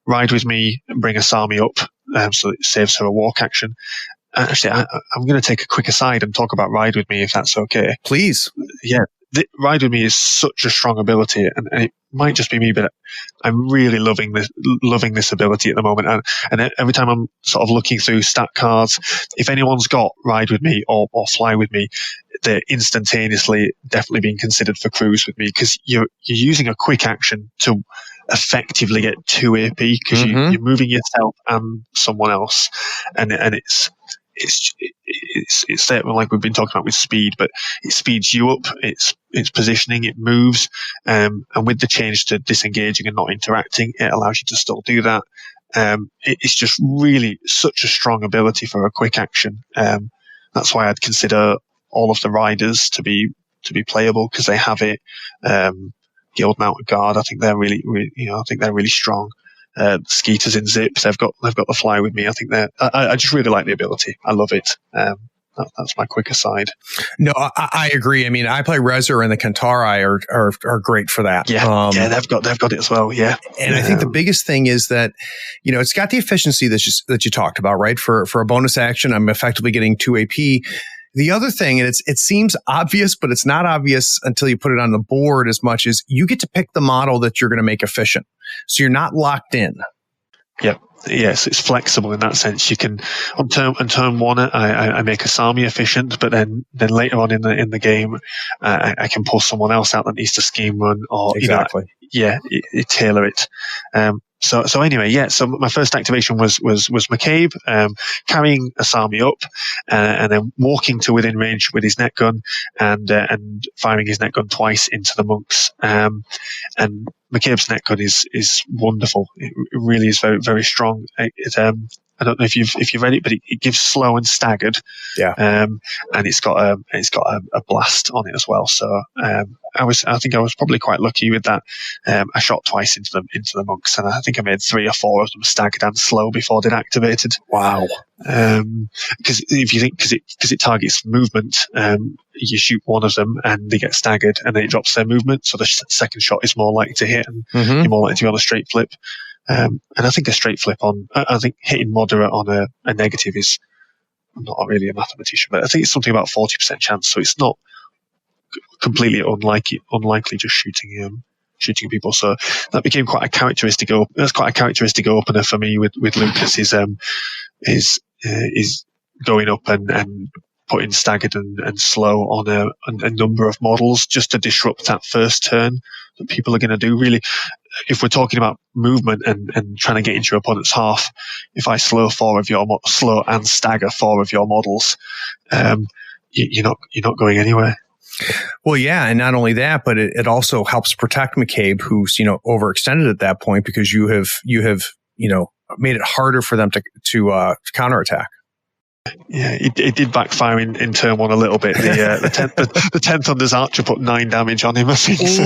ride with me and bring Asami up, so it saves her a walk action. Actually, I'm going to take a quick aside and talk about ride with me, if that's okay. Please. Yeah. Ride with me is such a strong ability, and it might just be me, but I'm really loving this ability at the moment. And every time I'm sort of looking through stat cards, if anyone's got ride with me or fly with me, they're instantaneously definitely being considered for cruise with me, because you're using a quick action to effectively get 2 AP, because you're moving yourself and someone else, and it's that, like we've been talking about with speed, but it speeds you up, it's positioning, it moves, and with the change to disengaging and not interacting, it allows you to still do that. It's just really such a strong ability for a quick action. That's why I'd consider all of the riders to be playable, because they have it. Guild Mounted Guard, I think they're really strong. Skeeters in Zip, they've got the fly with me. I think I just really like the ability. I love it. That's my quick aside. No, I agree. I mean, I play Rezer, and the Kantari are great for that. Yeah, they've got it as well. Yeah, and I think the biggest thing is that it's got the efficiency that you talked about, right? For a bonus action, I'm effectively getting 2 AP. The other thing, and it seems obvious, but it's not obvious until you put it on the board as much, as you get to pick the model that you're going to make efficient. So you're not locked in. Yep. Yes, it's flexible in that sense. You can, on turn 1, I make Asami efficient, but then later on in the game, I can pull someone else out that needs to scheme run, or exactly. Tailor it. So anyway, so my first activation was McCabe, carrying Asami up, and then walking to within range with his net gun, and firing his net gun twice into the monks. And McCabe's net gun is wonderful. It really is very, very strong. I don't know if you've read it, but it gives slow and staggered. Yeah. And it's got a blast on it as well. So I think I was probably quite lucky with that. I shot twice into the monks, and I think I made 3 or 4 of them staggered and slow before they'd activated. Wow. Because if you think, because it targets movement, you shoot one of them and they get staggered, and then it drops their movement. So the second shot is more likely to hit, and you're more likely to be on a straight flip. And I think a straight flip I think hitting moderate on a negative is, I'm not really a mathematician, but I think it's something about 40% chance. So it's not completely unlikely just shooting shooting people. So that became quite a characteristic. That's quite a characteristic opener for me with Lucas. Is going up and putting staggered and slow on a number of models just to disrupt that first turn that people are going to do. Really, if we're talking about movement and trying to get into your opponent's half, if I slow and stagger 4 of your models, you're not going anywhere. Well, yeah, and not only that, but it also helps protect McCabe, who's overextended at that point, because you have made it harder for them to counterattack. Yeah, it did backfire in turn 1 a little bit. The 10 Thunder's Archer put 9 damage on him, I think. So,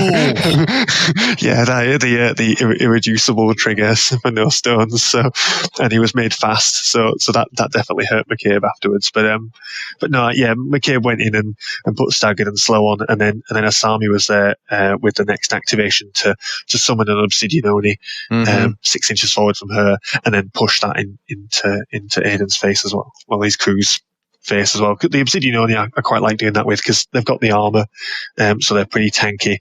yeah, the irreducible triggers for no stones. So, and he was made fast. So that definitely hurt McCabe afterwards. But no, yeah, McCabe went in and put staggered and slow on, and then Asami was there with the next activation to summon an Obsidian Oni 6 inches forward from her, and then push that into Aiden's face as well. Well, his crew's face as well. The Obsidian Oni I quite like doing that with, because they've got the armor, so they're pretty tanky.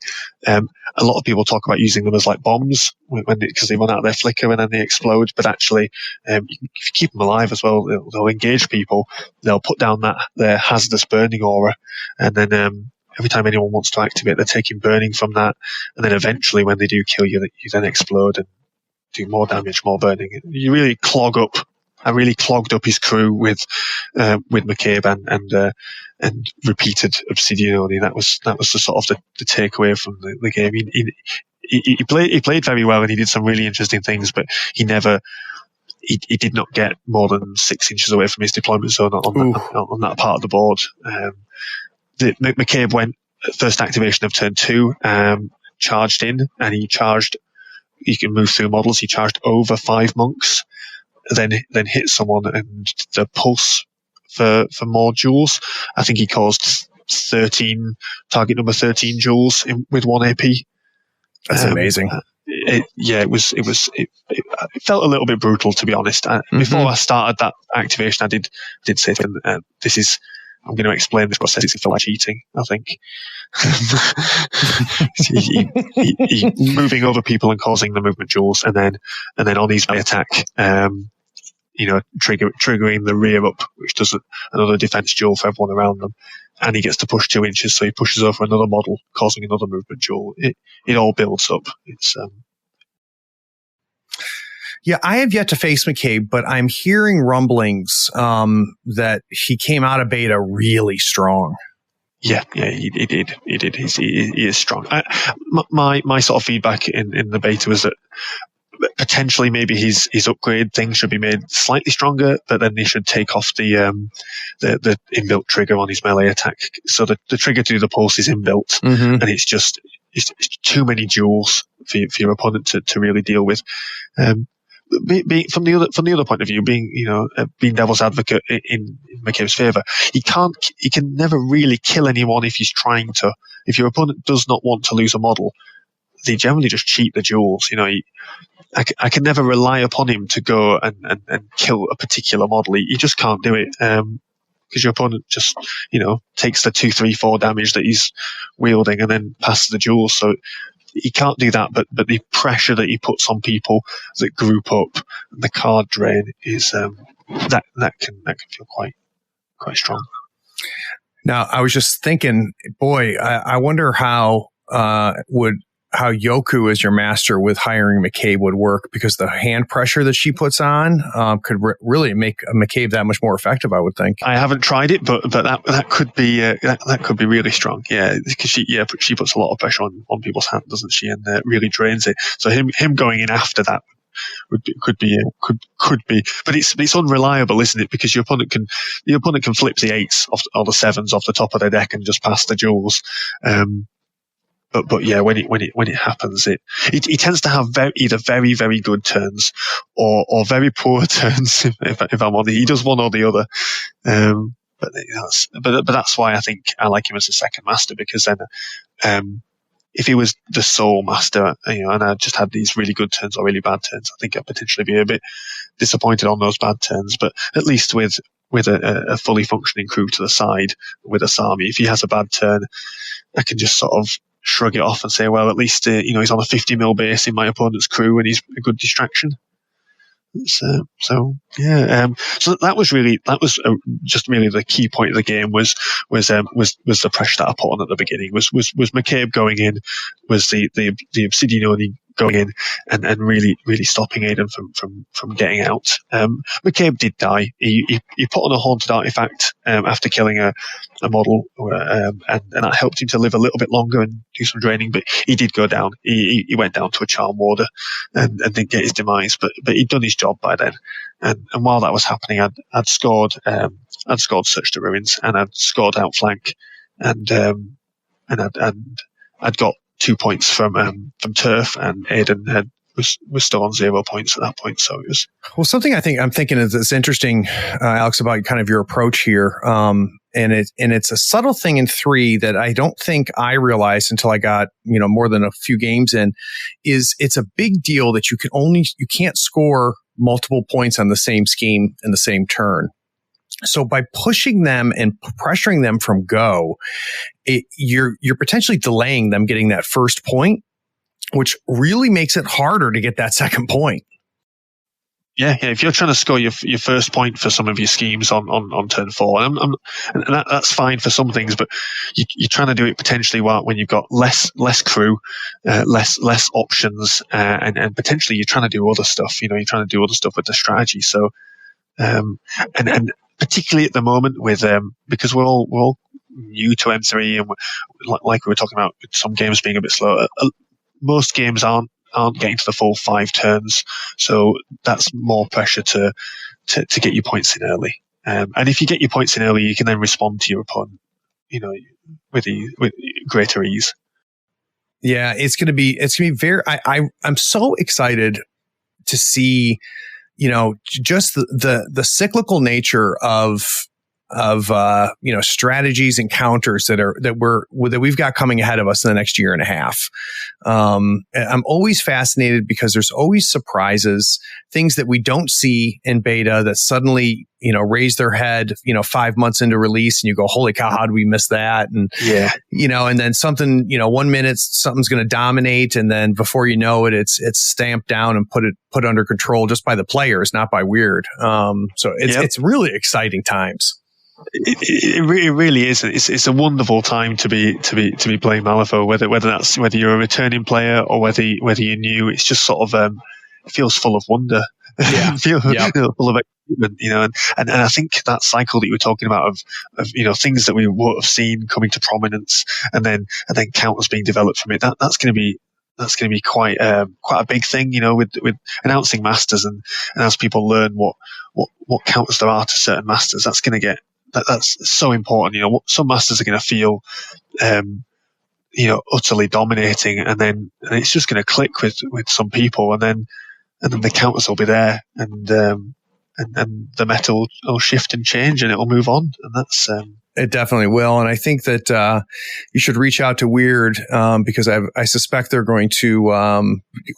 A lot of people talk about using them as like bombs because they run out of their flicker and then they explode. But actually, if you keep them alive as well, they'll engage people. They'll put down their hazardous burning aura, and then every time anyone wants to activate, they're taking burning from that. And then eventually, when they do kill you, you then explode and do more damage, more burning. You really clog up. I really clogged up his crew with McCabe and repeated Obsidian Oni. That was the sort of the takeaway from the game. He played very well and he did some really interesting things, but he did not get more than 6 inches away from his deployment zone on that part of the board. McCabe went first activation of turn 2, charged in, and he charged. You can move through models. He charged over 5 monks. Then hit someone, and the pulse for more jewels. I think he caused 13, target number 13 jewels with 1 AP. That's amazing. It felt a little bit brutal, to be honest. Before I started that activation, I did say to him, I'm going to explain this process. It felt like cheating, I think. he moving over people and causing the movement jewels, and then on his attack, triggering the rear up, which does another defense jewel for everyone around them, and he gets to push 2 inches, so he pushes over another model, causing another movement jewel. It all builds up. It's Yeah, I have yet to face McCabe, but I'm hearing rumblings that he came out of beta really strong. Yeah, he did. He is strong. My sort of feedback in the beta was that potentially maybe his upgrade thing should be made slightly stronger, but then they should take off the inbuilt trigger on his melee attack. So the trigger to do the pulse is inbuilt, and it's too many jewels for your opponent to really deal with. From the other point of view, being devil's advocate in McCabe's favour, he can never really kill anyone if he's trying to. If your opponent does not want to lose a model, they generally just cheat the jewels. I can never rely upon him to go and kill a particular model. He just can't do it, because your opponent just, takes the 2, 3, 4 damage that he's wielding and then passes the jewels. So he can't do that, but the pressure that he puts on people that group up, the card drain is that can feel quite strong. Now, I was just thinking, boy, I wonder how Yoku as your master with hiring McCabe would work, because the hand pressure that she puts on could really make McCabe that much more effective, I would think. I haven't tried it, but that could be that could be really strong. Yeah, because she puts a lot of pressure on people's hands, doesn't she, and really drains it. So him going in after that could be, but it's unreliable, isn't it? Because your opponent can flip the 8s or the 7s off the top of their deck and just pass the jewels. But yeah, when it happens, he tends to have either very, very good turns or very poor turns. If I'm honest, he does one or the other. But that's why I think I like him as a second master, because then if he was the sole master, and I just had these really good turns or really bad turns, I think I'd potentially be a bit disappointed on those bad turns. But at least with a fully functioning crew to the side with Asami, if he has a bad turn, I can just sort of shrug it off and say, well, at least he's on a 50 mil base in my opponent's crew and he's a good distraction. So that was just really the key point of the game was the pressure that I put on at the beginning was McCabe going in, was the Obsidian Oni going in and really stopping Aiden from getting out. McCabe did die. He put on a haunted artifact after killing a model, and that helped him to live a little bit longer and do some draining. But he did go down. He went down to a Charm Warder and didn't get his demise. But he'd done his job by then. And while that was happening, I'd scored Search the Ruins, and I'd scored Outflank, and I'd got 2 points from Turf, and Aiden was still on 0 points at that point. So it was something I'm thinking is interesting, Alyx, about kind of your approach here. And it's a subtle thing in 3 that I don't think I realized until I got, more than a few games in, is it's a big deal that you can't score multiple points on the same scheme in the same turn. So by pushing them and pressuring them from go, you're potentially delaying them getting that first point, which really makes it harder to get that second point. Yeah. If you're trying to score your first point for some of your schemes on turn 4, and that's fine for some things, but you're trying to do it potentially when you've got less crew, less options, and potentially you're trying to do other stuff. You're trying to do other stuff with the strategy. So, and particularly at the moment with because we're all new to M3e, and like we were talking about, with some games being a bit slow. Most games aren't getting to the full 5 turns, so that's more pressure to get your points in early. And if you get your points in early, you can then respond to your opponent, with greater ease. Yeah, it's gonna be very. I'm so excited to see, just the cyclical nature of strategies and counters that we've got coming ahead of us in the next year and a half. I'm always fascinated because there's always surprises, things that we don't see in beta that suddenly, raise their head, 5 months into release, and you go, holy cow, how did we miss that? And, and then something, 1 minute, something's going to dominate. And then before you know it, it's stamped down and put under control just by the players, not by Weird. So it's really exciting times. It really is. It's a wonderful time to be playing Malifaux, whether you're a returning player or whether you're new. It's just sort of it feels full of wonder. Yeah. full of excitement, and I think that cycle that you were talking about of things that we would have seen coming to prominence, and then counters being developed from it. That's going to be quite a big thing, with announcing masters, and as people learn what counters there are to certain masters, that's going to get. That's so important. Some masters are going to feel, utterly dominating, and it's just going to click with some people, and then the counters will be there, and the meta will shift and change, and it will move on, and that's. It definitely will, and I think that you should reach out to Weird because I suspect they're going to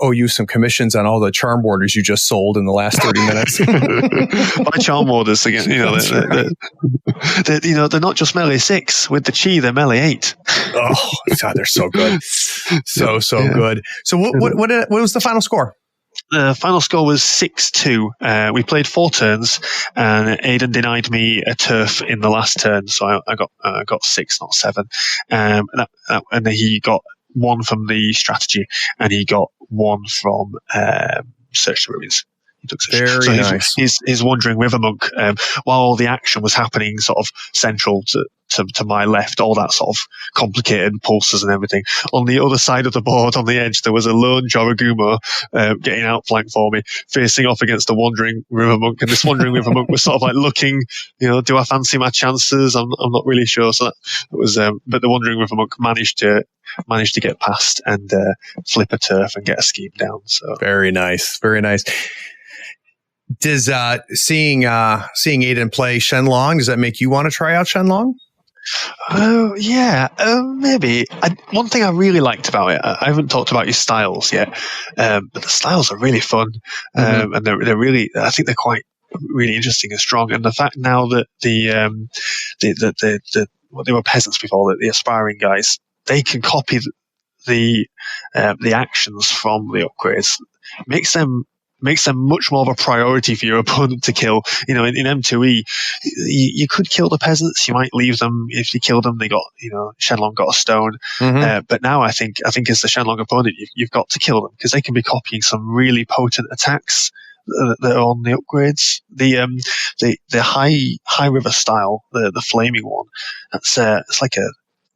owe you some commissions on all the Charm Warders you just sold in the last 30 minutes. My Charm Warders again, they're not just melee 6 with the chi; they're melee 8. Oh God, they're so good, so good. So what was the final score? The final score was 6-2. We played 4 turns, and Aiden denied me a turf in the last turn, so I got 6, not 7. And then he got 1 from the strategy, and he got 1 from Search the Ruins. He took Very nice. His Wandering River Monk, while all the action was happening sort of central to my left, all that sort of complicated pulses and everything. On the other side of the board, on the edge, there was a lone Joragumo getting outflanked for me, facing off against the Wandering River Monk. And this Wandering River Monk was sort of like looking, do I fancy my chances? I'm not really sure. So that was, but the Wandering River Monk managed to get past and flip a turf and get a scheme down. So very nice, very nice. Does seeing Aiden play Shenlong, does that make you want to try out Shenlong? Yeah, maybe. One thing I really liked about it, I haven't talked about your styles yet, but the styles are really fun, and they're really, I think they're quite really interesting and strong. And the fact now that they were peasants before, the aspiring guys, they can copy the actions from the upgrades makes them much more of a priority for your opponent to kill. In M3e, you could kill the peasants. You might leave them. If you kill them, they got, Shenlong got a stone. Mm-hmm. But now I think as the Shenlong opponent, you've got to kill them because they can be copying some really potent attacks that are on the upgrades. The high river style, the flaming one. It's like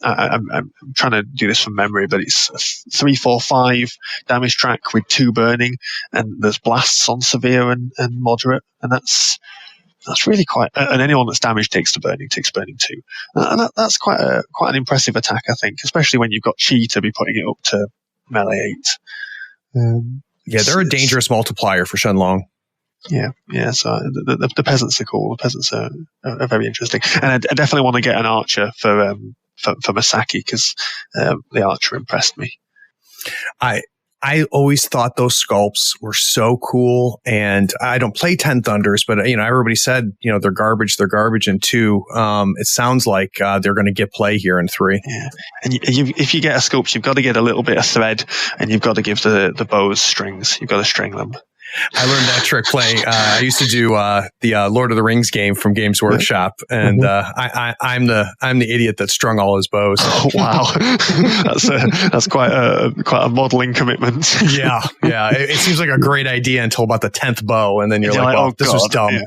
I'm trying to do this from memory, but it's a 3-4-5 damage track with 2 burning, and there's blasts on severe and moderate, and that's really quite. And anyone that's damaged takes burning too, and that's quite an impressive attack, I think, especially when you've got Chi to be putting it up to melee 8. Yeah, they're a dangerous multiplier for Shenlong. Yeah. So the peasants are cool. The peasants are very interesting, and I definitely want to get an archer for Masaki because the archer impressed me. I always thought those sculpts were so cool, and I don't play 10 Thunders, but everybody said they're garbage in 2. It sounds like they're going to get play here in 3. Yeah, and if you get a sculpt, you've got to get a little bit of thread, and you've got to give the bows strings. You've got to string them. I learned that trick playing. I used to do the Lord of the Rings game from Games Workshop, and I'm the idiot that strung all his bows. Oh, wow, that's quite a modeling commitment. Yeah. It seems like a great idea until about the 10th bow, and then you're like, "Oh, this was dumb."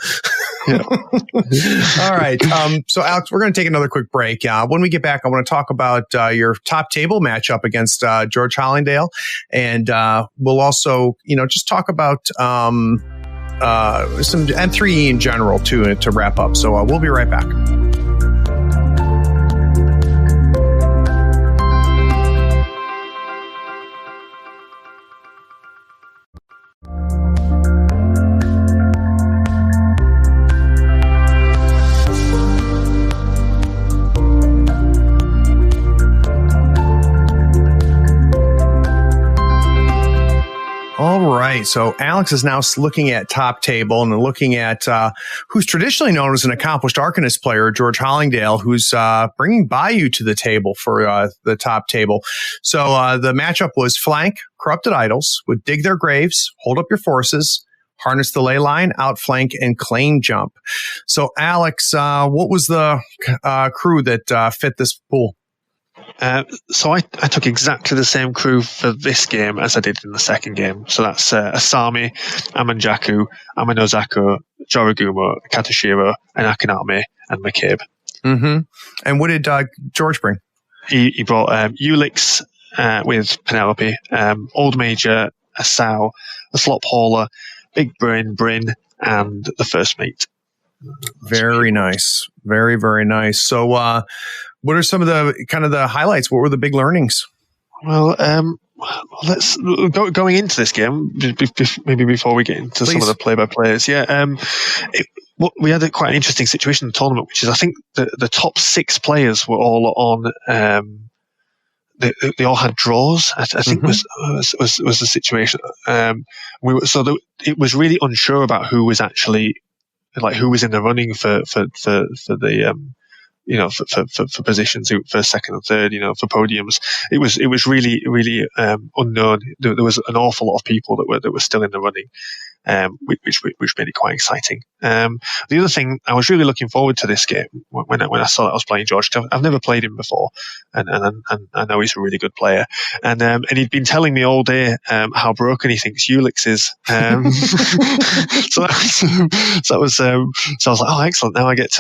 Yeah. All right. So, Alyx, we're going to take another quick break. When we get back, I want to talk about your top table matchup against George Hollingdale. And we'll also, just talk about some M3e in general, too, to wrap up. So we'll be right back. All right. So Alyx is now looking at top table and looking at who's traditionally known as an accomplished Arcanist player, George Hollingdale, who's bringing Bayou to the table for the top table. So the matchup was flank Corrupted Idols would dig their graves, hold up your forces, harness the ley line, outflank, and claim jump. So Alyx, what was the crew that fit this pool? So I took exactly the same crew for this game as I did in the second game. So that's Asami, Amanjaku, Amanozaku, Joragumo, Katashiro, and Akaname, and McCabe. Mm-hmm. And what did George bring? He brought Alyx with Penelope, Old Major, Asao, the Slop Hauler, Big Brain Bryn, and the First Mate. Very nice. Very, very nice. So what are some of the kind of the highlights? What were the big learnings? Well, let's going into this game, maybe before we get into some of the play-by-plays. Yeah, we had quite an interesting situation in the tournament, which is I think the top 6 players were all on. They all had draws. I think was the situation. It was really unsure about who was actually who was in the running for the. For positions, for second and third, for podiums, it was really, really unknown. There was an awful lot of people that were still in the running, which made it quite exciting. The other thing, I was really looking forward to this game when I saw that I was playing George. I've never played him before, and I know he's a really good player. And he'd been telling me all day how broken he thinks Alyx is. So I was like, oh, excellent! Now I get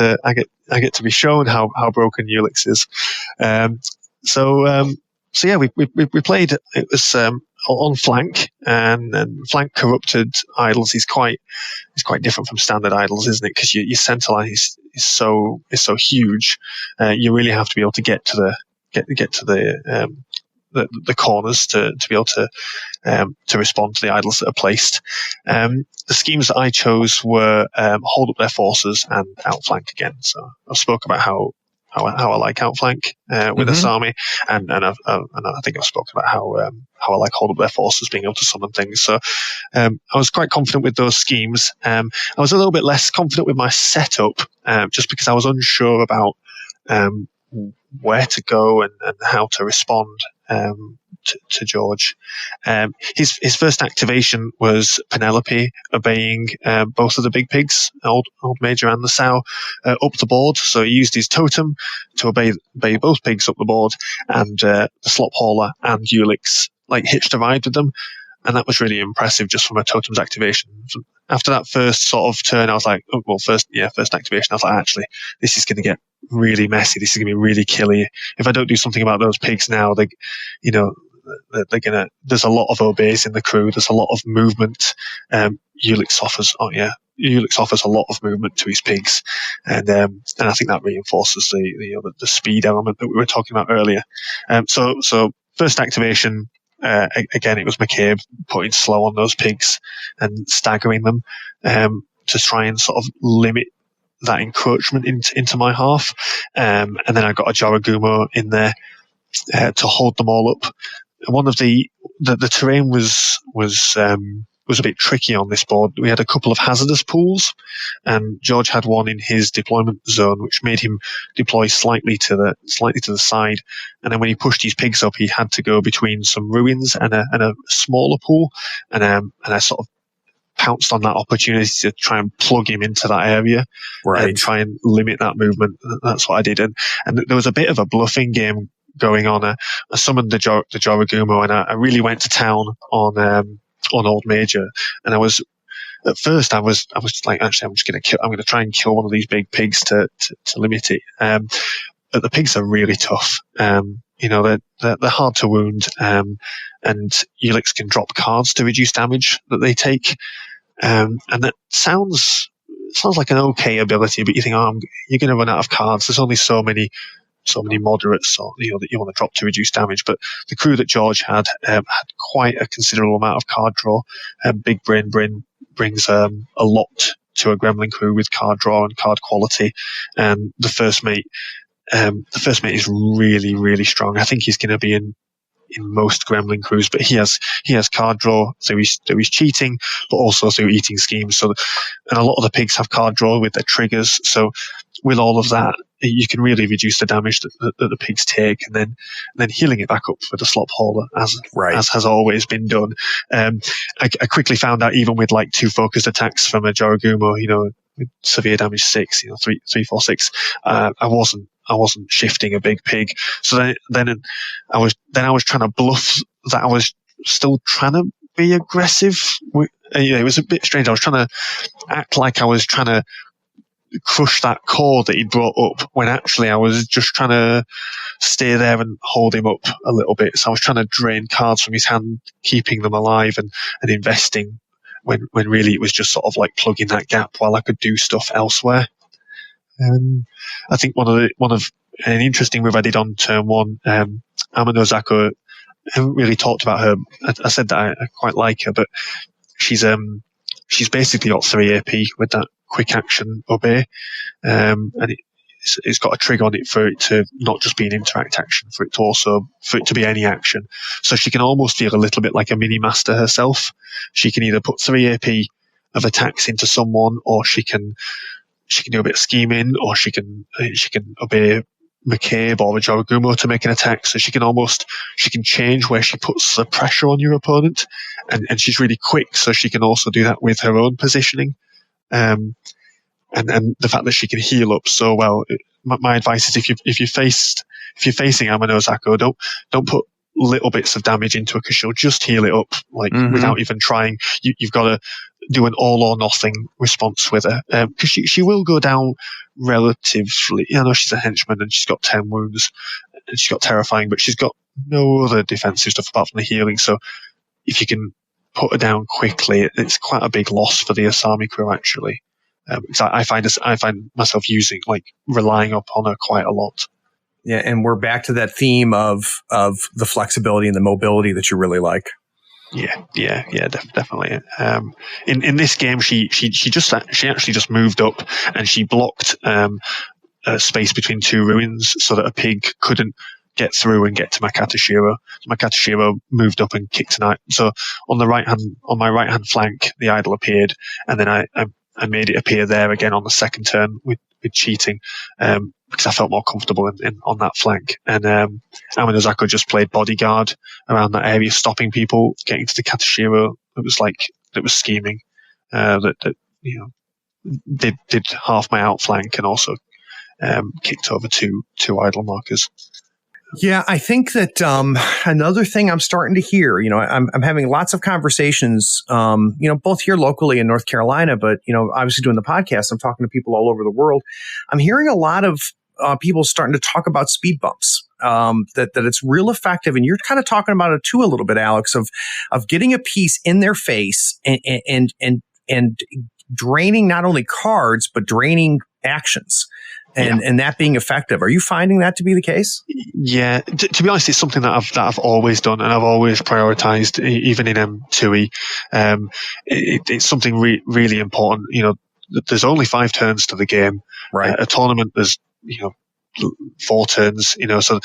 to be shown how broken Alyx is. So yeah, we played. It was on flank, and flank Corrupted Idols is quite different from standard idols, isn't it? Because your center line is so huge. You really have to be able to get to the corners to be able to respond to the idols that are placed. The schemes that I chose were hold up their forces and outflank again. So I spoke about how I like outflank with Asami, and I think I've spoken about how I like hold up their forces, being able to summon things. So I was quite confident with those schemes. I was a little bit less confident with my setup, just because I was unsure about where to go and how to respond to George. His first activation was Penelope obeying both of the big pigs, old Major and the sow, up the board. So he used his totem to obey both pigs up the board, and the slop hauler and Alyx hitched a ride with them. And that was really impressive just from a totem's activation. After that first sort of turn, I was like, first activation, I was like, actually, this is going to get really messy. This is going to be really killy. If I don't do something about those pigs now, they're gonna, there's a lot of obeys in the crew. There's a lot of movement. Alyx offers a lot of movement to his pigs. And I think that reinforces the speed element that we were talking about earlier. So first activation, again, it was McCabe putting slow on those pigs and staggering them to try and sort of limit that encroachment into my half. And then I got a Jaragumo in there to hold them all up. One of the terrain was a bit tricky on this board. We had a couple of hazardous pools, and George had one in his deployment zone, which made him deploy slightly to the side. And then when he pushed his pigs up, he had to go between some ruins and a smaller pool. And I sort of pounced on that opportunity to try and plug him into that area, right, and try and limit that movement. That's what I did. And there was a bit of a bluffing game going on. I summoned the Jaragumo, and I really went to town on Old Major. And at first I was like, actually, I'm going to try and kill one of these big pigs to limit it. But the pigs are really tough. They're hard to wound. And Alyx can drop cards to reduce damage that they take. And that sounds like an okay ability, but you think, you're going to run out of cards. There's only so many moderates that you want to drop to reduce damage. But the crew that George had quite a considerable amount of card draw. Big Brain brings a lot to a Gremlin crew with card draw and card quality. And the first mate is really, really strong. I think he's going to be in most Gremlin crews, but he has card draw through his cheating, but also through eating schemes. And a lot of the pigs have card draw with their triggers. So with all of that, you can really reduce the damage that the pigs take, and then healing it back up for the slop hauler as has always been done. I quickly found out, even with 2 focused attacks from a Jaragumo, with severe damage 6, 3, 4, 6, I wasn't shifting a big pig. So then I was trying to bluff that I was still trying to be aggressive. It was a bit strange. I was trying to act like I was trying to crush that core that he'd brought up, when actually I was just trying to stay there and hold him up a little bit. So I was trying to drain cards from his hand, keeping them alive and investing, when really it was just sort of plugging that gap while I could do stuff elsewhere. I think one of an interesting move I did on turn 1, Amanozako, I haven't really talked about her. I said that I quite like her, but she's basically got 3 AP with that quick action obey, and it's got a trigger on it for it to not just be an interact action, for it to be any action. So she can almost feel a little bit like a mini master herself. She can either put 3 AP of attacks into someone, or she can do a bit of scheming, or she can obey McCabe or a Jaragumo to make an attack. So she can change where she puts the pressure on your opponent, and she's really quick, so she can also do that with her own positioning. And the fact that she can heal up so well. My advice is, if you're facing Amanozako, don't put little bits of damage into her, because she'll just heal it up without even trying. You've got to do an all or nothing response with her, because she will go down relatively. I know she's a henchman and she's got 10 wounds and she's got terrifying, but she's got no other defensive stuff apart from the healing. So if you can put her down quickly, it's quite a big loss for the Asami crew, actually. Because I find myself relying upon her quite a lot. Yeah, and we're back to that theme of the flexibility and the mobility that you really like. Yeah, definitely. In this game, she actually just moved up, and she blocked a space between 2 ruins so that a pig couldn't get through and get to Makatashiro. So Makatashiro moved up and kicked tonight. So on my right hand flank, the idol appeared, and then I made it appear there again on the second turn with cheating. because I felt more comfortable on that flank. And Amanozako just played bodyguard around that area, stopping people getting to the Katashiro. It was scheming. That did half my outflank and also kicked over two idle markers. Yeah, I think that another thing I'm starting to hear, I'm having lots of conversations, both here locally in North Carolina, but, obviously doing the podcast, I'm talking to people all over the world. I'm hearing a lot of people starting to talk about speed bumps, that it's real effective. And you're kind of talking about it too a little bit, Alyx, of getting a piece in their face and draining not only cards, but draining actions. And that being effective. Are you finding that to be the case? Yeah, to be honest, it's something that I've always done, and I've always prioritized, even in M3e. It's something really important. There's only 5 turns to the game. Right. A tournament, there's 4 turns. So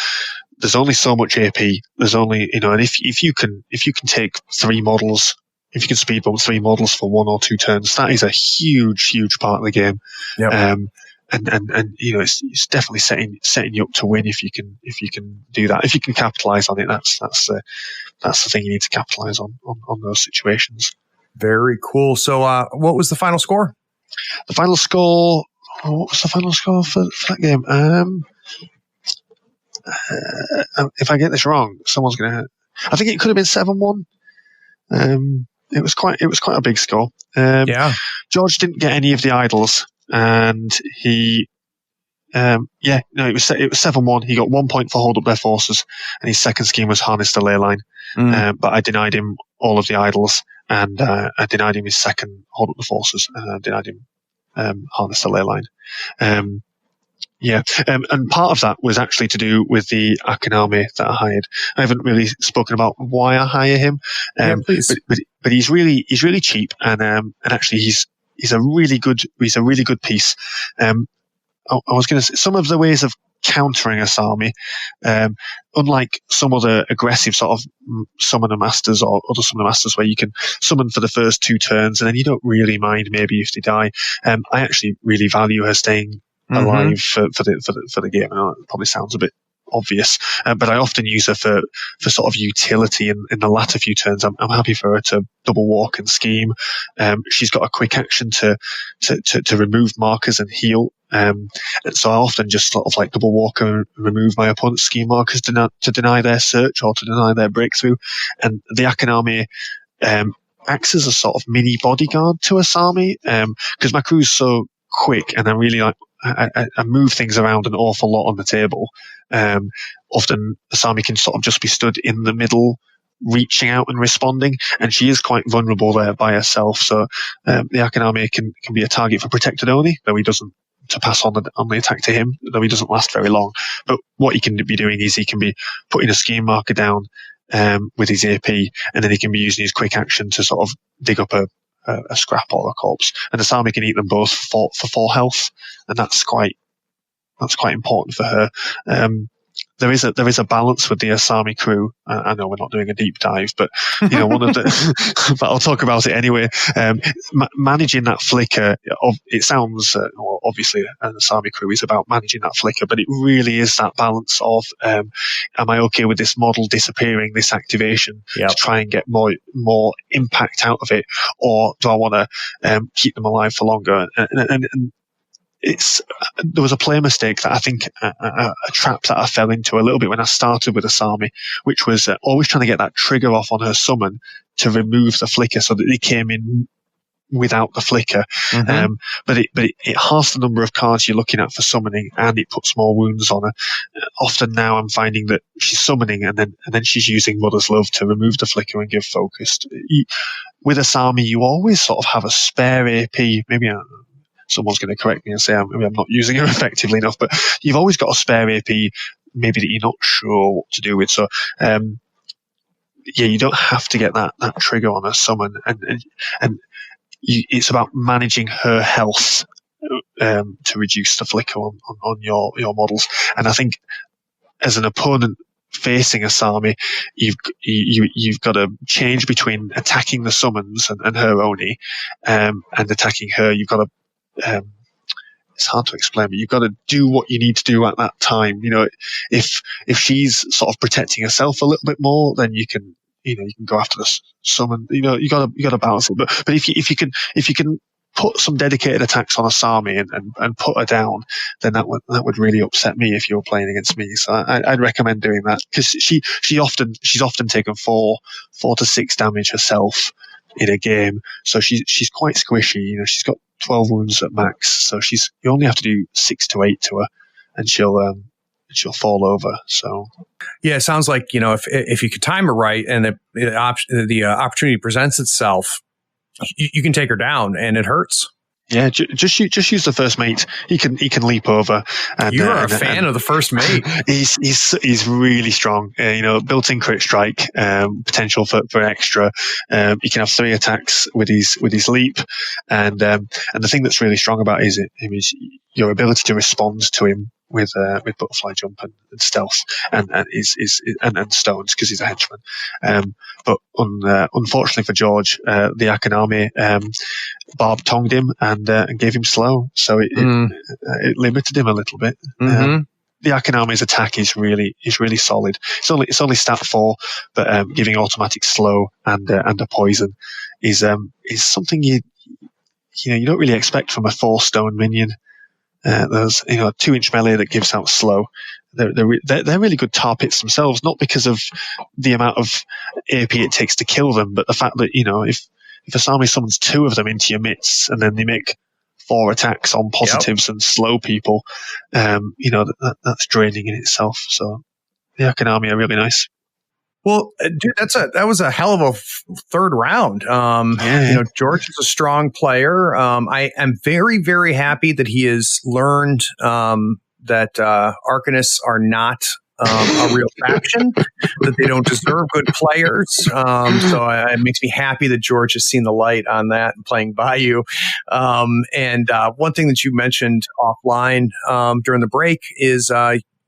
there's only so much AP. There's only and if you can take 3 models. If you can speed bump 3 models for 1 or 2 turns, that is a huge part of the game. Yep. And it's definitely setting you up to win if you can do that. If you can capitalize on it, that's the thing you need to capitalize on those situations. Very cool. So, what was the final score? The final score. What was the final score for that game? If I get this wrong, someone's gonna. I think it could have been 7-1. It was quite a big score. George didn't get any of the idols. And he, it was 7-1. He got 1 point for hold up their forces, and his second scheme was harness the ley line. But I denied him all of the idols, and I denied him his second hold up the forces, and I denied him harness the ley line. And part of that was actually to do with the Akaname that I hired. I haven't really spoken about why I hire him, please. But he's really cheap, and actually he's a really good piece. I was going to say some of the ways of countering Asami, unlike some other aggressive sort of summoner masters or other summoner masters where you can summon for the first 2 turns and then you don't really mind maybe if they die. I actually really value her staying alive for the game. I know it probably sounds a bit obvious, but I often use her for sort of utility in the latter few turns. I'm happy for her to double walk and scheme. She's got a quick action to remove markers and heal. And so I often just sort of like double walk and remove my opponent's scheme markers to deny their search or to deny their breakthrough. And the Akaname acts as a sort of mini bodyguard to Asami, because my crew's so quick and I really like I move things around an awful lot on the table. Often Asami can sort of just be stood in the middle, reaching out and responding, and she is quite vulnerable there by herself. So the Akaname can be a target for protected Oni, though he doesn't, to pass on the attack to him, though he doesn't last very long. But what he can be doing is he can be putting a scheme marker down with his AP, and then he can be using his quick action to sort of dig up a scrap or a corpse, and Asami can eat them both for 4 health, and that's quite important for her. There is a balance with the Asami crew. I know we're not doing a deep dive, but one of the. But I'll talk about it anyway. Managing that flicker. It sounds obviously an Asami crew is about managing that flicker, but it really is that balance of am I okay with this model disappearing, this activation, to try and get more impact out of it, or do I want to keep them alive for longer? And there was a play mistake that I think a trap that I fell into a little bit when I started with Asami, which was always trying to get that trigger off on her summon to remove the flicker so that they came in without the flicker. But it halves the number of cards you're looking at for summoning, and it puts more wounds on her. Often now I'm finding that she's summoning and then she's using Mother's Love to remove the flicker and give focused. With Asami, you always sort of have a spare AP. Maybe someone's going to correct me and say maybe I'm not using her effectively enough, but you've always got a spare AP maybe that you're not sure what to do with. So you don't have to get that trigger on a summon, and it's about managing her health to reduce the flicker on your models. And I think as an opponent facing Asami, you've got to change between attacking the summons and her Oni, and attacking her. You've got to it's hard to explain, but you've got to do what you need to do at that time. If she's sort of protecting herself a little bit more, then you can go after the summon. You got to balance it. But if you can put some dedicated attacks on Asami and put her down, then that would really upset me if you were playing against me. So I'd recommend doing that, because she's often taken 4 to 6 damage herself in a game. So she's quite squishy. She's got 12 wounds at max. So you only have to do 6 to 8 to her, and she'll fall over. So yeah, it sounds like if you could time her right and the opportunity presents itself, you can take her down, and it hurts. Yeah, just use the first mate. He can leap over. And, you are a fan of the first mate. He's really strong. Built-in crit strike, potential for extra. He can have 3 attacks with his leap, and the thing that's really strong about him is your ability to respond to him with butterfly jump and stealth and stones, because he's a henchman. But unfortunately for George, the Akanami Barb tongued him and gave him slow, so it limited him a little bit. Mm-hmm. The Akanami's attack is really solid. It's only stat 4, but giving automatic slow and a poison is something you don't really expect from a 4-stone minion. There's a 2-inch melee that gives out slow. They're really good tar pits themselves, not because of the amount of AP it takes to kill them, but the fact that if Asami summons 2 of them into your midst, and then they make 4 attacks on positives and slow people, that's draining in itself. So the Akanami are really nice. Well, dude, that was a hell of a third round. George is a strong player. I am very, very happy that he has learned that Arcanists are not a real faction, that they don't deserve good players. So it makes me happy that George has seen the light on that and playing Bayou. And one thing that you mentioned offline during the break is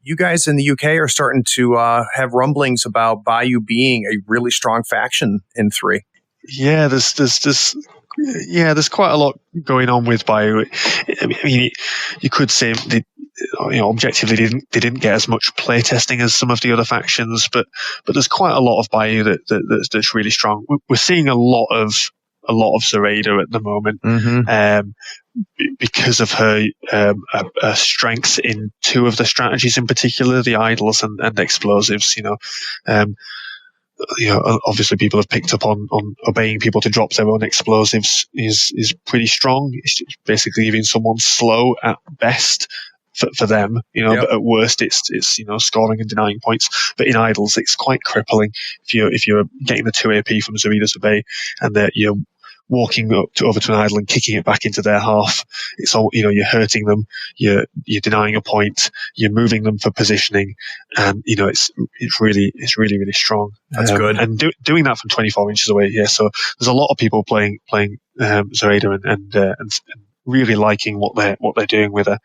you guys in the UK are starting to have rumblings about Bayou being a really strong faction in 3. Yeah, there's quite a lot going on with Bayou. I mean, you could say objectively they didn't get as much playtesting as some of the other factions, but there's quite a lot of Bayou that's really strong. We're seeing a lot of Zoraida at the moment. Mm-hmm. Because of her strengths in 2 of the strategies in particular, the idols and explosives. Obviously people have picked up on obeying people to drop their own explosives is pretty strong. It's basically giving someone slow at best for them, but at worst it's scoring and denying points. But in idols it's quite crippling if you're getting the 2 AP from Zoraida's obey, and that you're walking over to an idol and kicking it back into their half. It's all, you're hurting them, you're denying a point, you're moving them for positioning, and it's really strong. That's good. And doing that from 24 inches away. Yeah. So there's a lot of people playing Zoraida and really liking what they're doing with her.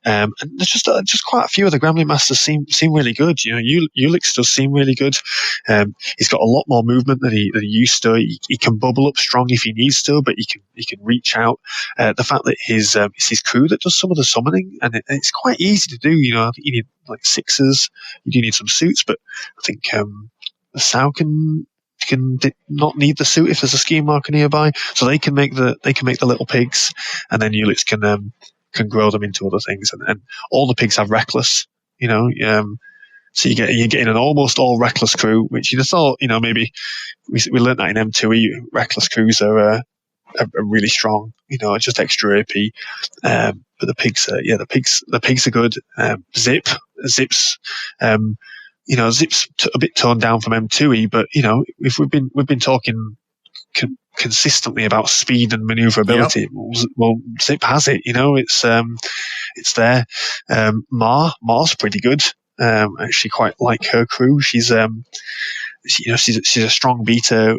And there's just quite a few of the Gremlin Masters seem really good. Alyx does seem really good. He's got a lot more movement than he used to. He can bubble up strong if he needs to, but he can reach out. The fact that it's his crew that does some of the summoning, and it's quite easy to do. I think you need like 6s. You do need some suits, but I think the Sow can not need the suit if there's a ski marker nearby, so they can make the little pigs, and then Alyx can grow them into other things, and all the pigs have reckless, so you're getting an almost all reckless crew, which you'd have thought, maybe we learned that in M3e, reckless crews are really strong, just extra AP, but the pigs are good. Zips Zip's a bit toned down from M3e, but if we've been talking consistently about speed and maneuverability, well, Zip has it. It's there. Mar's pretty good. I actually quite like her crew. She's she's a strong beater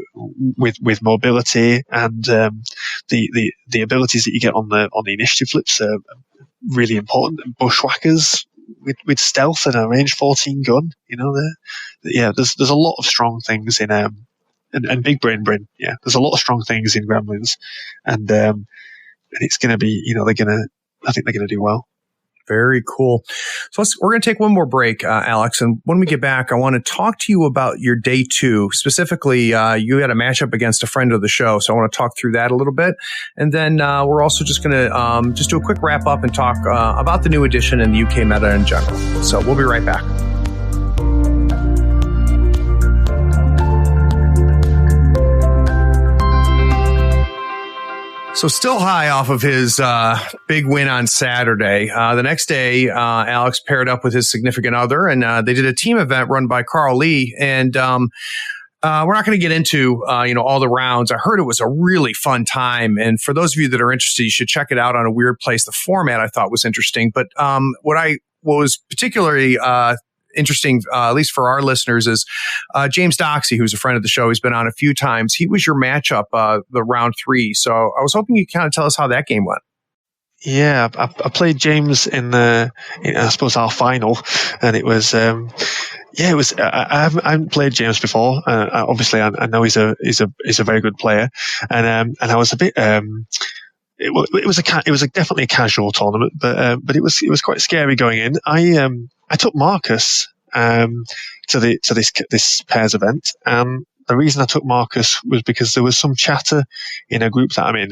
with mobility, and the abilities that you get on the initiative flips are really important. Bushwhackers with stealth and a range 14 gun, there's a lot of strong things in and big brain Bryn. Yeah, there's a lot of strong things in Gremlins, and it's going to be, they're going to they're going to do well. Very cool. So we're going to take one more break, Alyx. And when we get back, I want to talk to you about your day 2. Specifically, you had a matchup against a friend of the show. So I want to talk through that a little bit. And then we're also just going to just do a quick wrap up and talk about the new edition and the UK meta in general. So we'll be right back. So still high off of his big win on Saturday. The next day, Alyx paired up with his significant other, and they did a team event run by Carl Lee. And we're not going to get into all the rounds. I heard it was a really fun time, and for those of you that are interested, you should check it out on A Weird Place. The format I thought was interesting, but what was particularly interesting, at least for our listeners, is James Doxey, who's a friend of the show. He's been on a few times. He was your matchup, the round 3. So I was hoping you could kind of tell us how that game went. Yeah, I played James in I suppose our final, and it was it was. I haven't played James before. Obviously, I know he's a very good player, and I was a bit. It was definitely a casual tournament, but it was quite scary going in. I took Marcus to this pairs event, and the reason I took Marcus was because there was some chatter in a group that I'm in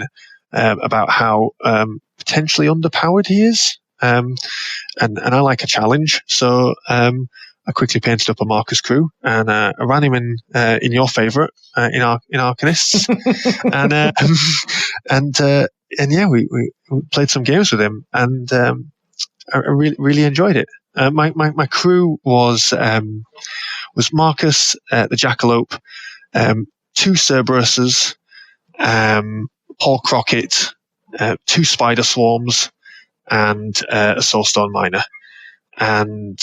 about how potentially underpowered he is, and I like a challenge, so I quickly painted up a Marcus crew, and I ran him in your favourite in Arcanists, and yeah, we played some games with him, and I really enjoyed it. My crew was Marcus, the Jackalope, 2 Cerberuses, Paul Crockett, 2 Spider Swarms, and a Soulstone Miner. And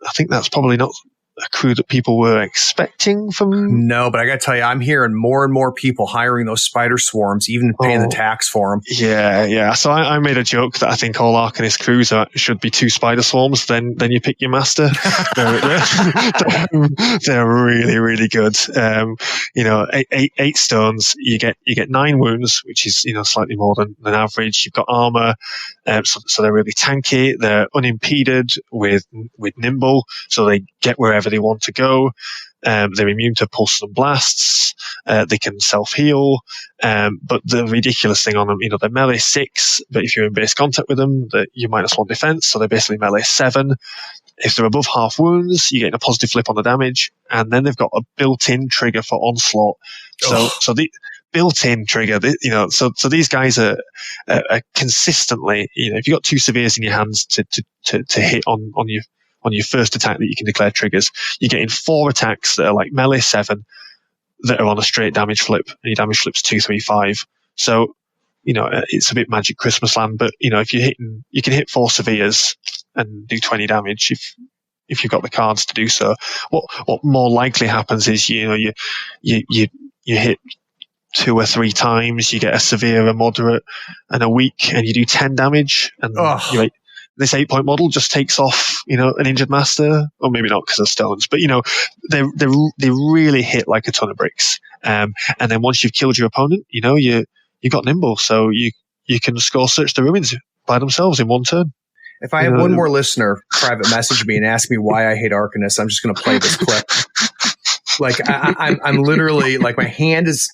I think that's probably not a crew that people were expecting from. No, but I got to tell you, I'm hearing more and more people hiring those spider swarms, even paying the tax for them. Yeah. So I made a joke that I think all Arcanist crews should be 2 spider swarms. Then you pick your master. They're really, really good. 8 stones. You get 9 wounds, which is slightly more than average. You've got armor, so they're really tanky. They're unimpeded with nimble, so they get wherever they want to go. They're immune to pulses and blasts. They can self-heal. But the ridiculous thing on them, they're melee 6, but if you're in base contact with them, you -1 defense, so they're basically melee 7. If they're above half wounds, you're getting a positive flip on the damage, and then they've got a built-in trigger for onslaught. So the built-in trigger, so these guys are consistently, if you've got 2 severes in your hands to hit on your first attack that you can declare triggers, you're getting 4 attacks that are like melee 7 that are on a straight damage flip, and your damage flip's 2, 3, 5. So, it's a bit Magic Christmas land, but, if you're hitting, you can hit 4 severes and do 20 damage if you've got the cards to do so. What more likely happens is, you hit 2 or 3 times, you get a severe, a moderate, and a weak, and you do 10 damage, and this 8-point model just takes off, an injured master, or maybe not because of stones, but they really hit like a ton of bricks. And then once you've killed your opponent, you got nimble, so you can score Search the Ruins by themselves in 1 turn. If I have one more listener private message me and ask me why I hate Arcanists, I'm just going to play this clip. Like I'm literally like my head is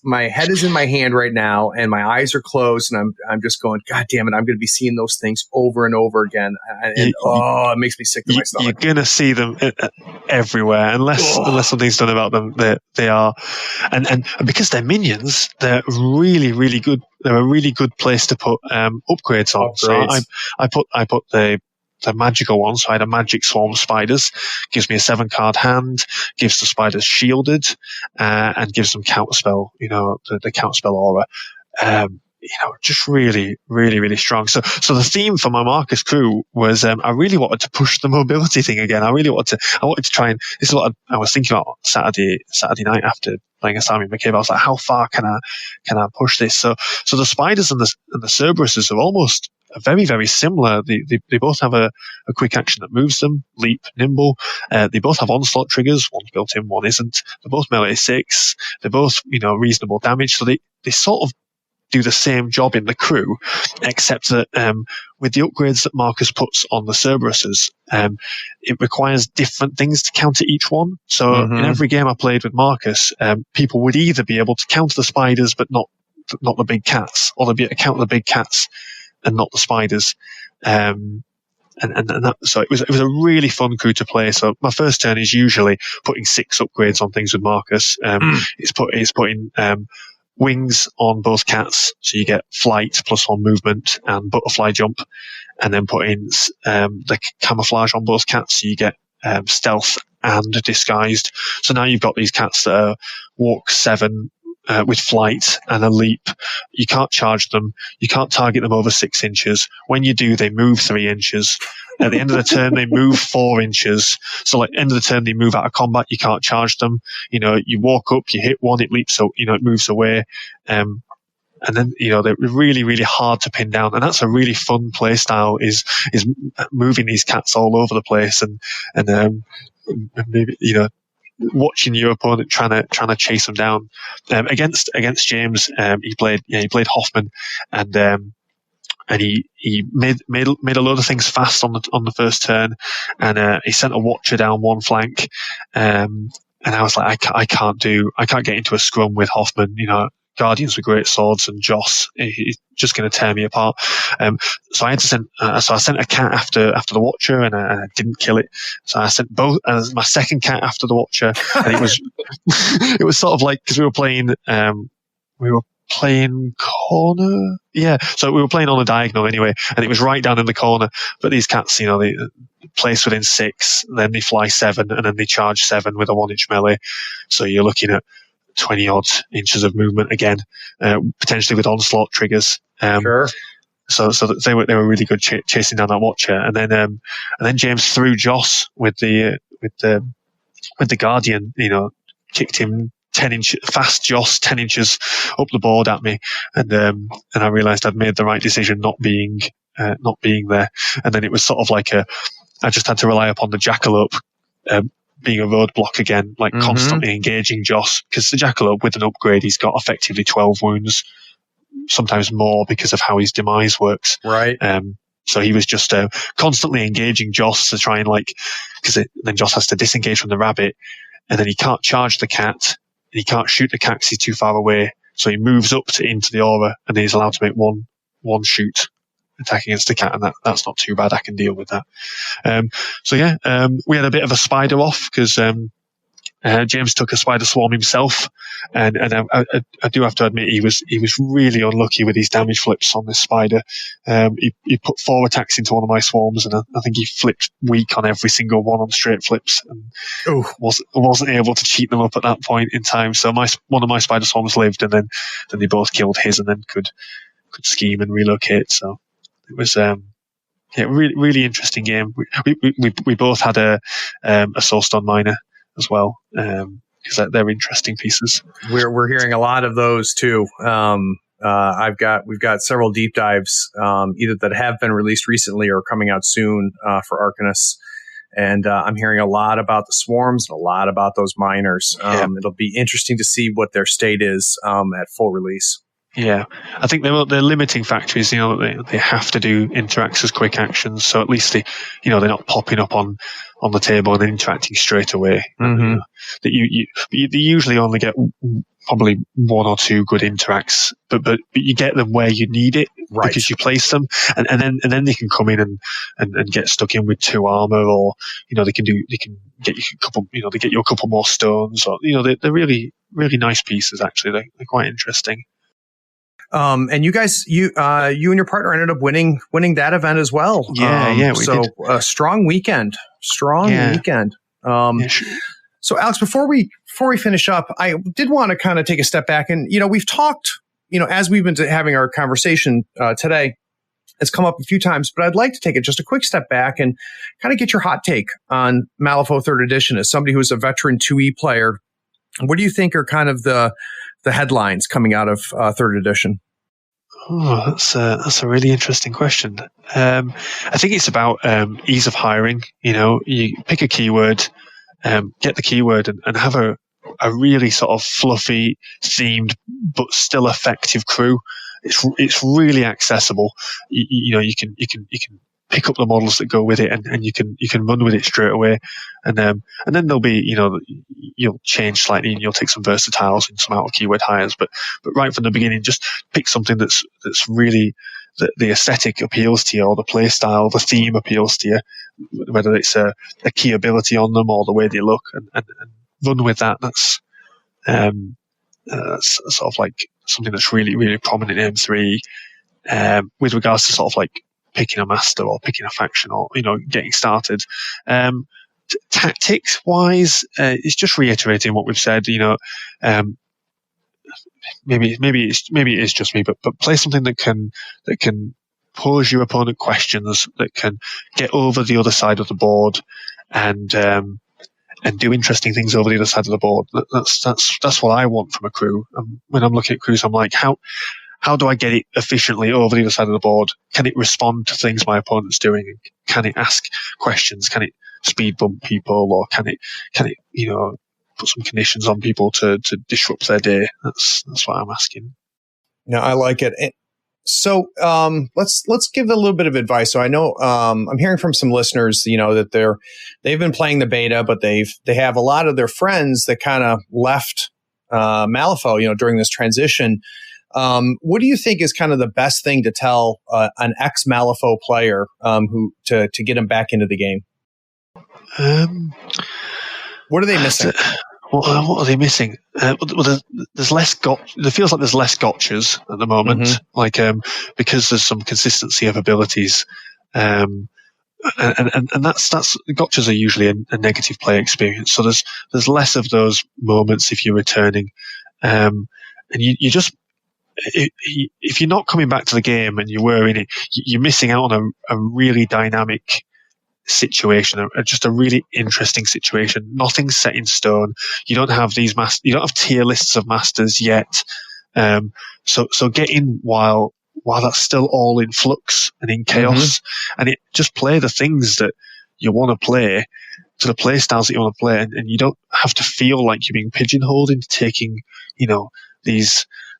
in my hand right now, and my eyes are closed, and I'm just going, God damn it, I'm going to be seeing those things over and over again, and it makes me sick to my stomach. You're going to see them everywhere unless something's done about them. They are, and because they're minions, they're really, really good. They're a really good place to put upgrades on. So I put the magical one, so I had a Magic Swarm Spiders, gives me a 7-card hand, gives the spiders shielded, and gives them counterspell, the counterspell aura. Just really, really, really strong. So the theme for my Marcus crew was, I really wanted to push the mobility thing again. I wanted to try, and this is what I was thinking about Saturday night after playing Asami McCabe. I was like, how far can I push this? So the spiders and the Cerberuses are almost very, very similar. They both have a quick action that moves them, leap, nimble. They both have onslaught triggers. One's built in, one isn't. They're both melee 6. They're both, reasonable damage. So they sort of do the same job in the crew, except that with the upgrades that Marcus puts on the Cerberuses, it requires different things to counter each one. So in every game I played with Marcus, people would either be able to counter the spiders but not the big cats, or they'd be able to counter the big cats and not the spiders. So it was a really fun crew to play. So my first turn is usually putting 6 upgrades on things with Marcus. It's putting wings on both cats, so you get flight +1 movement and butterfly jump, and then putting the camouflage on both cats, so you get stealth and disguised. So now you've got these cats that are walk 7 with flight and a leap. You can't charge them. You can't target them over 6 inches. When you do, they move 3 inches. At the end of the turn, they move 4 inches. So like end of the turn, they move out of combat. You can't charge them. You walk up, you hit one, it leaps, so, it moves away. And then, they're really, really hard to pin down. And that's a really fun play style, is moving these cats all over the place and maybe, watching your opponent trying to chase them down. Against James, he played Hoffman, and he made a load of things fast on the first turn, and he sent a Watcher down one flank, and I was like, I can't get into a scrum with Hoffman. Guardians with great swords, and Joss, he's just going to tear me apart. So I had to send. So I sent a cat after the Watcher, and I didn't kill it. So I sent my second cat after the Watcher, and it was it was sort of like, because we were playing corner. Yeah, so we were playing on a diagonal anyway, and it was right down in the corner. But these cats, they place within 6, then they fly 7, and then they charge 7 with a 1-inch melee. So you're looking at 20 odd inches of movement again, potentially with onslaught triggers. Sure. So they were really good chasing down that Watcher, and then James threw Joss with the Guardian. Kicked him 10 inches fast. Joss 10 inches up the board at me, and I realised I'd made the right decision not being there. And then it was sort of like I just had to rely upon the Jackalope being a roadblock again, like constantly engaging Joss, because the Jackalope with an upgrade, he's got effectively 12 wounds, sometimes more, because of how his demise works. Right. So he was just constantly engaging Joss to try and because then Joss has to disengage from the rabbit, and then he can't charge the cat, and he can't shoot the cat because he's too far away. So he moves up into the aura, and then he's allowed to make one shoot attacking against the cat, and that's not too bad. I can deal with that. We had a bit of a spider off, because James took a spider swarm himself, and I do have to admit he was really unlucky with his damage flips on this spider. He put 4 attacks into one of my swarms, and I think he flipped weak on every single one on straight flips, and wasn't able to cheat them up at that point in time. So one of my spider swarms lived, and then they both killed his, and then could scheme and relocate. So it was really, really interesting game. We both had a Soulstone Miner as well, because they're interesting pieces. We're hearing a lot of those too. We've got several deep dives, either that have been released recently or coming out soon for Arcanus. And I'm hearing a lot about the swarms and a lot about those miners. It'll be interesting to see what their state is at full release. Yeah, I think they're limiting factories. They have to do interacts as quick actions, so at least they're not popping up on the table and interacting straight away. Mm-hmm. They usually only get probably 1 or 2 good interacts, but you get them where you need it, right, because you place them, and then they can come in and get stuck in with 2 armor, or they can get you a couple. They get you a couple more stones, or they're really, really nice pieces. Actually, they're quite interesting. And you guys, you and your partner ended up winning that event as well. Yeah, we did. A strong weekend. Weekend. Sure. So Alex, before we finish up, I did want to kind of take a step back, and we've talked, as we've been having our conversation today, it's come up a few times, but I'd like to take it just a quick step back and kind of get your hot take on Malifaux 3rd Edition as somebody who's a veteran 2e player. What do you think are kind of the headlines coming out of 3rd Edition? Oh, that's a really interesting question. I think it's about ease of hiring. You pick a keyword, get the keyword, and have a really sort of fluffy, themed but still effective crew. it's really accessible. You can pick up the models that go with it, and you can run with it straight away. And then there'll be, you'll change slightly and you'll take some versatiles and some out of keyword hires, but right from the beginning, just pick something that's really the aesthetic appeals to you, or the play style, the theme appeals to you, whether it's a key ability on them or the way they look, and run with that. That's sort of like something that's really, really prominent in M3e, with regards to sort of like picking a master or picking a faction, or getting started. Tactics wise, it's just reiterating what we've said. Maybe it is just me, but play something that can pose your opponent questions, that can get over the other side of the board, and do interesting things over the other side of the board. That's what I want from a crew. When I'm looking at crews, I'm like, how do I get it efficiently over the other side of the board? Can it respond to things my opponent's doing? Can it ask questions? Can it speed bump people, or can it put some conditions on people to disrupt their day? That's what I'm asking. No, I like it. So let's give a little bit of advice. So I know I'm hearing from some listeners, that they've been playing the beta, but they have a lot of their friends that kind of left Malifaux, during this transition. What do you think is kind of the best thing to tell an ex-Malifaux player who to get them back into the game? What are they missing? What are they missing? There's less There feels like there's less gotchas at the moment, because there's some consistency of abilities, and that's gotchas are usually a negative play experience. So there's less of those moments if you're returning, and you just. If you're not coming back to the game and you were in it, you're missing out on a really dynamic situation, just a really interesting situation. Nothing's set in stone. You don't have you don't have tier lists of masters yet. So get in while that's still all in flux and in chaos, and just play the things that you want to play, to the play styles that you want to play, and you don't have to feel like you're being pigeonholed into taking,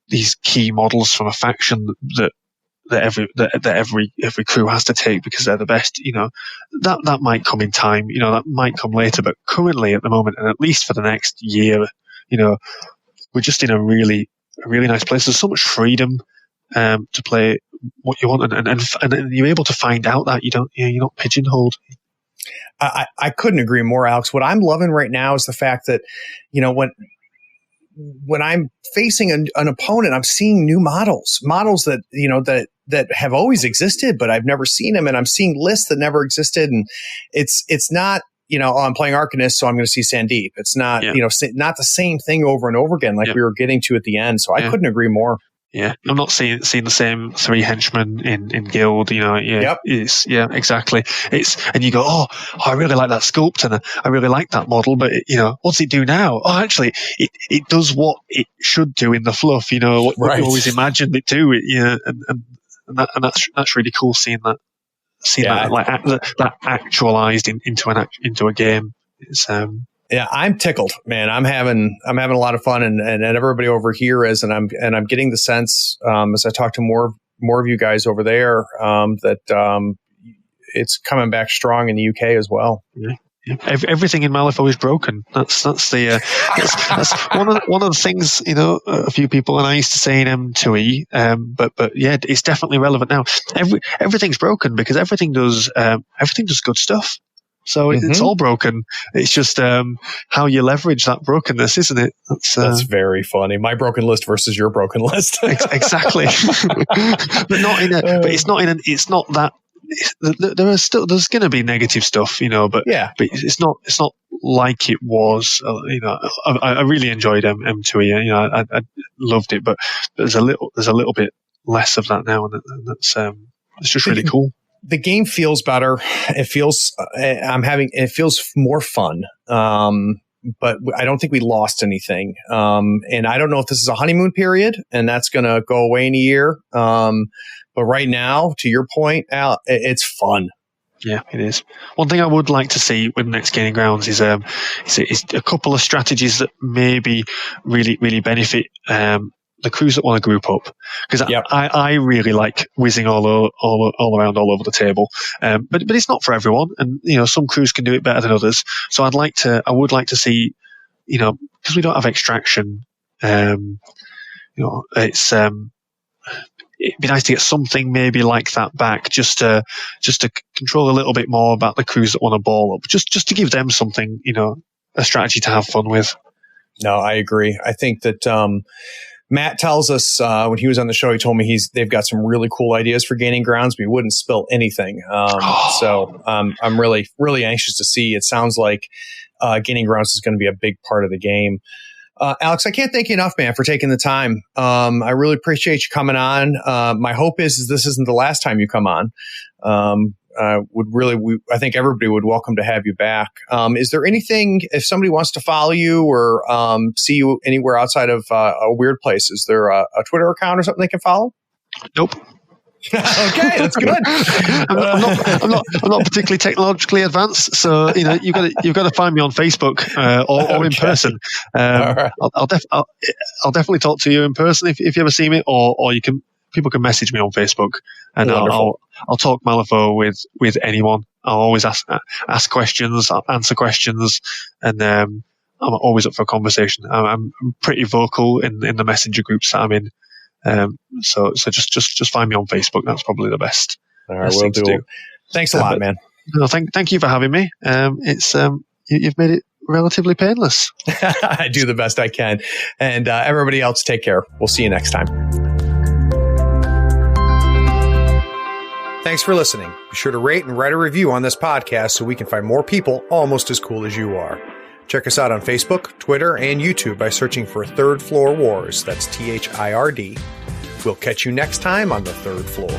these key models from a faction that every crew has to take because they're the best. That might come in time. That might come later. But currently, at the moment, and at least for the next year, we're just in a really nice place. There's so much freedom to play what you want, and you're able to find out that you're not pigeonholed. I couldn't agree more, Alex. What I'm loving right now is the fact that when I'm facing an opponent, I'm seeing new models that, that have always existed, but I've never seen them. And I'm seeing lists that never existed. And it's not, I'm playing Arcanist, so I'm going to see Sandeep. It's not, not the same thing over and over again, like we were getting to at the end. So I couldn't agree more. Yeah, I'm not seeing the same 3 henchmen in guild. Exactly. And you go, I really like that sculpt, and I really like that model, but what's it do now? Oh, actually, it does what it should do in the fluff. What you always imagined it to. And that's really cool seeing that. That actualized into a game. It's Yeah, I'm tickled, man. I'm having a lot of fun, and everybody over here is, and I'm getting the sense as I talk to more of you guys over there that it's coming back strong in the UK as well. Yeah. Everything in Malifaux is broken. That's one of the things a few people and I used to say in M3e, but yeah, it's definitely relevant now. Everything's broken because everything does good stuff. So it's all broken. It's just how you leverage that brokenness, isn't it? That's very funny. My broken list versus your broken list. Exactly. But not in a. But it's not in an. It's not that. There's going to be negative stuff, but But it's not like it was. I really enjoyed M3e. I loved it, but there's a little bit less of that now, and that's it's just really cool. The game feels better. It feels more fun. But I don't think we lost anything. And I don't know if this is a honeymoon period and that's going to go away in a year. But right now, to your point, Al, it's fun. Yeah, it is. One thing I would like to see with Next Gaining Grounds is a couple of strategies that maybe really, really benefit the crews that want to group up, because I really like whizzing all around all over the table, but it's not for everyone, and some crews can do it better than others. So I would like to see, because we don't have extraction, it's it'd be nice to get something maybe like that back, just to control a little bit more about the crews that want to ball up, just to give them something, a strategy to have fun with. No, I agree. I think that Matt tells us when he was on the show, he told me they've got some really cool ideas for gaining grounds, but he wouldn't spill anything. So I'm really, really anxious to see. It sounds like gaining grounds is going to be a big part of the game. Alyx, I can't thank you enough, man, for taking the time. I really appreciate you coming on. My hope is this isn't the last time you come on. I think everybody would welcome to have you back. Is there anything, if somebody wants to follow you or see you anywhere outside of a weird place, is there a Twitter account or something they can follow? Nope. Okay, that's good. I'm not particularly technologically advanced, so you've got to find me on Facebook or in person. Right. I'll definitely talk to you in person if you ever see me, or people can message me on Facebook, and I'll talk Malifaux with anyone. I'll always ask questions, I'll answer questions, and I'm always up for a conversation. I'm pretty vocal in the messenger groups that I'm in. So just find me on Facebook. That's probably the best. All right, we'll do. Thanks a lot, man. No, thank you for having me. It's you've made it relatively painless. I do the best I can, and everybody else, take care. We'll see you next time. Thanks for listening. Be sure to rate and write a review on this podcast so we can find more people almost as cool as you are. Check us out on Facebook, Twitter, and YouTube by searching for Third Floor Wars. That's THIRD. We'll catch you next time on the Third Floor.